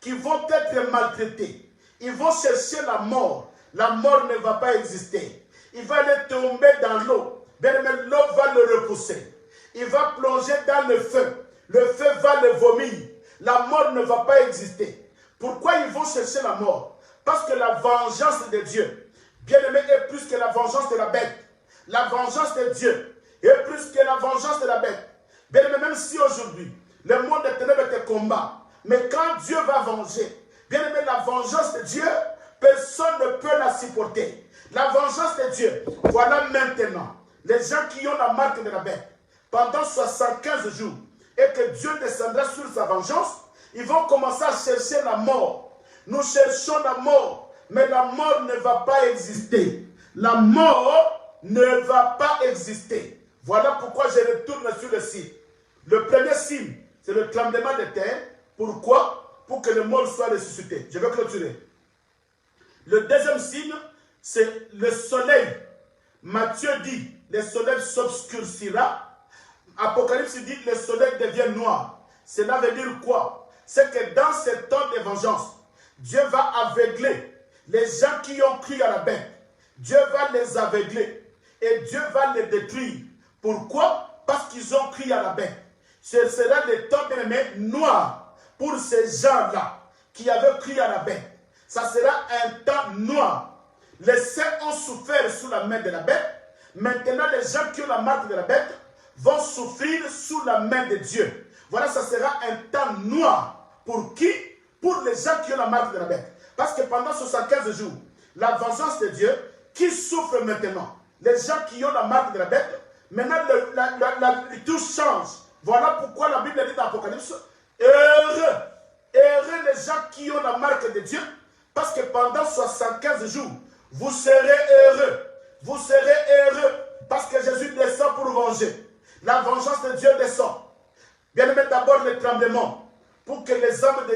qui vont être maltraités. Ils vont chercher la mort. La mort ne va pas exister. Il va aller tomber dans l'eau. Bien aimé, l'eau va le repousser. Il va plonger dans le feu. Le feu va le vomir. La mort ne va pas exister. Pourquoi ils vont chercher la mort? Parce que la vengeance de Dieu, bien aimé, est plus que la vengeance de la bête. La vengeance de Dieu est plus que la vengeance de la bête. Bien aimé, même si aujourd'hui, le monde des ténèbres te combat, mais quand Dieu va venger, bien aimé, la vengeance de Dieu, personne ne peut la supporter. La vengeance de Dieu, voilà maintenant, les gens qui ont la marque de la bête, pendant 75 jours, et que Dieu descendra sur sa vengeance, ils vont commencer à chercher la mort. Nous cherchons la mort, mais la mort ne va pas exister. La mort ne va pas exister. Voilà pourquoi je retourne sur le signe. Le premier signe, c'est le tremblement de terre. Pourquoi? Pour que le mort soit ressuscité. Je vais clôturer. Le deuxième signe, c'est le soleil. Matthieu dit, le soleil s'obscurcira. Apocalypse dit, le soleil devient noir. Cela veut dire quoi? C'est que dans ce temps de vengeance, Dieu va aveugler les gens qui ont cru à la bête. Dieu va les aveugler et Dieu va les détruire. Pourquoi? Parce qu'ils ont cru à la bête. Ce sera le temps noir pour ces gens-là qui avaient cru à la bête. Ça sera un temps noir. Les saints ont souffert sous la main de la bête. Maintenant, les gens qui ont la marque de la bête vont souffrir sous la main de Dieu. Voilà, ça sera un temps noir. Pour qui? Pour les gens qui ont la marque de la bête. Parce que pendant 75 jours, la vengeance de Dieu, qui souffre maintenant? les gens qui ont la marque de la bête, maintenant tout change. Voilà pourquoi la Bible dit dans l'Apocalypse, heureux, heureux les gens qui ont la marque de Dieu, parce que pendant 75 jours, vous serez heureux. Vous serez heureux parce que Jésus descend pour venger. La vengeance de Dieu descend. Bien aimé, d'abord le tremblement, pour que les hommes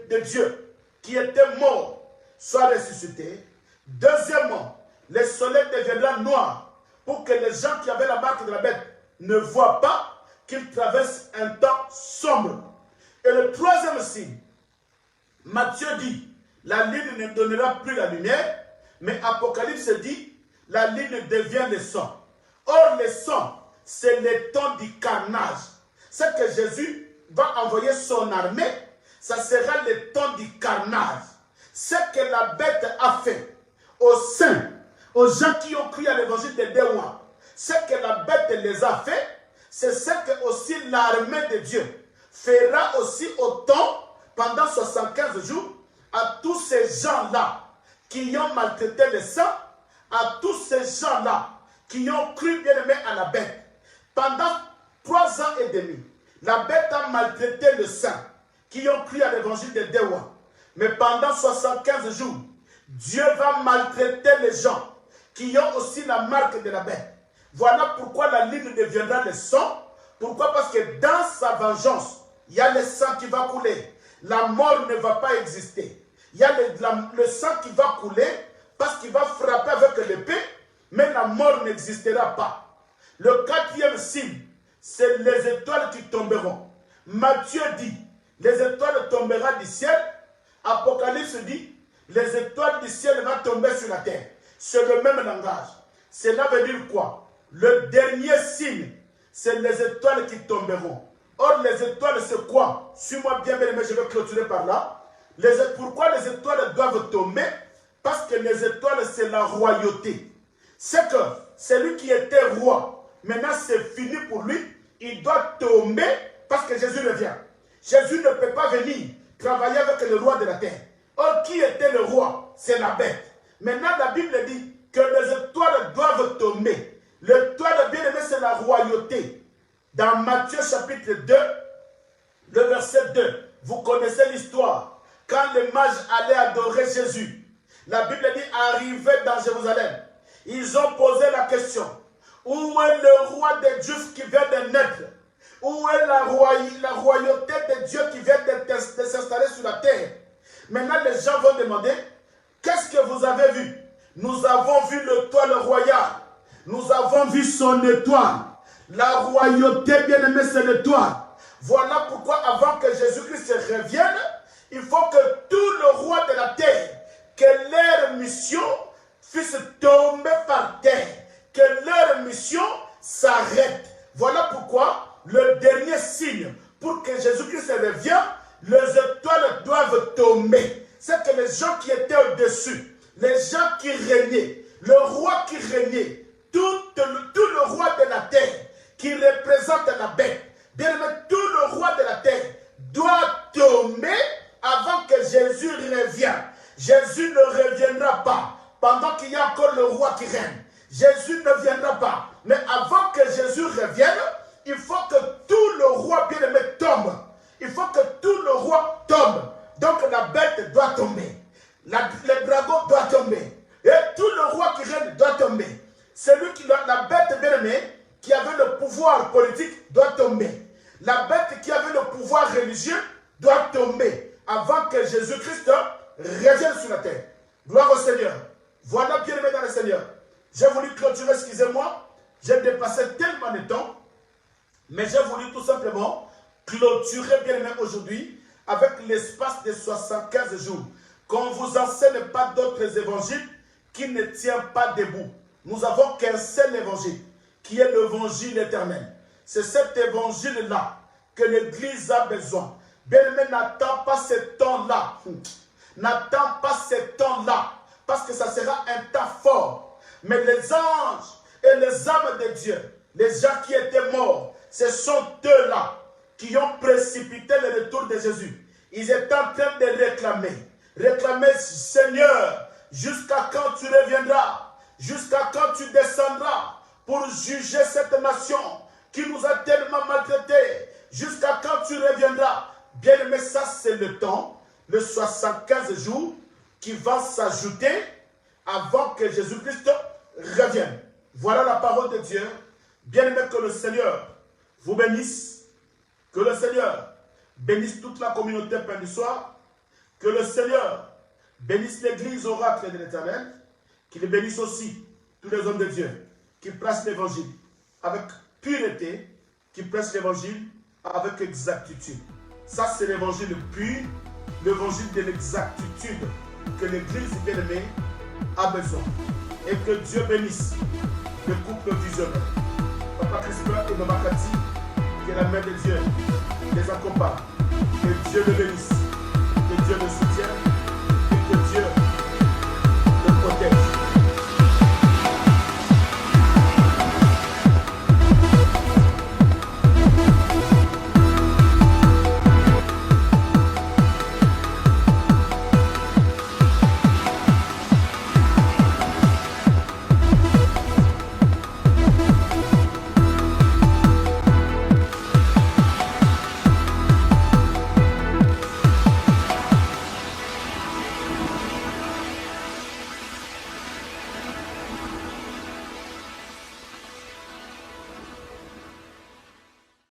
de Dieu qui étaient morts soient ressuscités. Deuxièmement, le soleil deviendra noir, pour que les gens qui avaient la marque de la bête ne voient pas qu'ils traversent un temps sombre. Et le troisième signe, Matthieu dit, la lune ne donnera plus la lumière, mais Apocalypse dit, la lune devient le sang. Or, le sang, c'est le temps du carnage. C'est que Jésus va envoyer son armée, ça sera le temps du carnage. Ce que la bête a fait aux saints, aux gens qui ont cru à l'évangile de Déouan, ce que la bête les a fait, c'est ce que aussi l'armée de Dieu fera aussi autant pendant 75 jours à tous ces gens-là qui ont maltraité le sang, à tous ces gens-là qui ont cru bien aimé à la bête. Pendant 3 ans et demi, la bête a maltraité le saint qui ont cru à l'évangile de Déouan. Mais pendant 75 jours, Dieu va maltraiter les gens qui ont aussi la marque de la bête. Voilà pourquoi la lune deviendra le sang. Pourquoi? Parce que dans sa vengeance, il y a le sang qui va couler. La mort ne va pas exister. Il y a le sang qui va couler parce qu'il va frapper avec l'épée, mais la mort n'existera pas. Le quatrième signe, c'est les étoiles qui tomberont. Matthieu dit, les étoiles tomberont du ciel. Apocalypse dit, les étoiles du ciel vont tomber sur la terre. C'est le même langage. Cela veut dire quoi? Le dernier signe, c'est les étoiles qui tomberont. Or, les étoiles, c'est quoi? Suis-moi bien, mais je vais clôturer par là. Pourquoi les étoiles doivent tomber? Parce que les étoiles, c'est la royauté. C'est que celui qui était roi, maintenant c'est fini pour lui, il doit tomber parce que Jésus revient. Jésus ne peut pas venir travailler avec le roi de la terre. Or, qui était le roi? C'est la bête. Maintenant, la Bible dit que les étoiles doivent tomber. L'étoile bien aimée, c'est la royauté. Dans Matthieu chapitre 2, le verset 2, vous connaissez l'histoire. Quand les mages allaient adorer Jésus, la Bible dit, arrivés dans Jérusalem, ils ont posé la question, où est le roi des Juifs qui vient de naître? Où est la royauté de Dieu qui vient de s'installer sur la terre? Maintenant, les gens vont demander, qu'est-ce que vous avez vu? Nous avons vu l'étoile royale. Nous avons vu son étoile. La royauté, bien aimée, c'est l'étoile. Voilà pourquoi, avant que Jésus-Christ revienne, il faut que tout le roi de la terre, que leur mission puisse tomber par terre, que leur mission s'arrête. Voilà pourquoi le dernier signe pour que Jésus-Christ revienne, les étoiles doivent tomber. C'est que les gens qui étaient au-dessus, les gens qui régnaient, le roi qui régnait, tout le roi de la terre qui représente la bête, bien aimé, tout le roi de la terre doit tomber avant que Jésus revienne. Jésus ne reviendra pas pendant qu'il y a encore le roi qui règne. Jésus ne viendra pas. Mais avant que Jésus revienne, il faut que tout le roi bien-aimé tombe. Il faut que tout le roi tombe. Donc la bête doit tomber. Le dragon doit tomber. Et tout le roi qui règne doit tomber. Celui qui la bête bien-aimée qui avait le pouvoir politique doit tomber. La bête qui avait le pouvoir religieux doit tomber avant que Jésus-Christ revienne sur la terre. Gloire au Seigneur. Voilà bien aimé dans le Seigneur. J'ai voulu clôturer, excusez-moi, j'ai dépassé tellement de temps, mais j'ai voulu tout simplement clôturer bien aimé aujourd'hui avec l'espace de 75 jours. Qu'on ne vous enseigne pas d'autres évangiles qui ne tiennent pas debout. Nous avons qu'un seul évangile, qui est l'évangile éternel. C'est cet évangile-là que l'Église a besoin. Bien-aimé, n'attends pas ce temps-là. N'attends pas ce temps-là, parce que ça sera un temps fort. Mais les anges et les âmes de Dieu, les gens qui étaient morts, ce sont eux-là qui ont précipité le retour de Jésus. Ils étaient en train de réclamer, Seigneur, jusqu'à quand tu reviendras? Jusqu'à quand tu descendras pour juger cette nation qui nous a tellement maltraités? Jusqu'à quand tu reviendras? Bien-aimé, ça c'est le temps, le 75 jours qui va s'ajouter avant que Jésus-Christ revienne. Voilà la parole de Dieu. Bien-aimé, que le Seigneur vous bénisse. Que le Seigneur bénisse toute la communauté Pain du Soir. Que le Seigneur bénisse l'église oracle de l'Éternel. Qu'il bénisse aussi tous les hommes de Dieu qui prêchent l'évangile avec pureté, qui prêchent l'évangile avec exactitude. Ça, c'est l'évangile pur, l'évangile de l'exactitude que l'église bien-aimée a besoin. Et que Dieu bénisse le couple visionnaire. Papa Crispin et Mama Cathy, que la main de Dieu les accompagne. Que Dieu le bénisse, que Dieu le soutienne.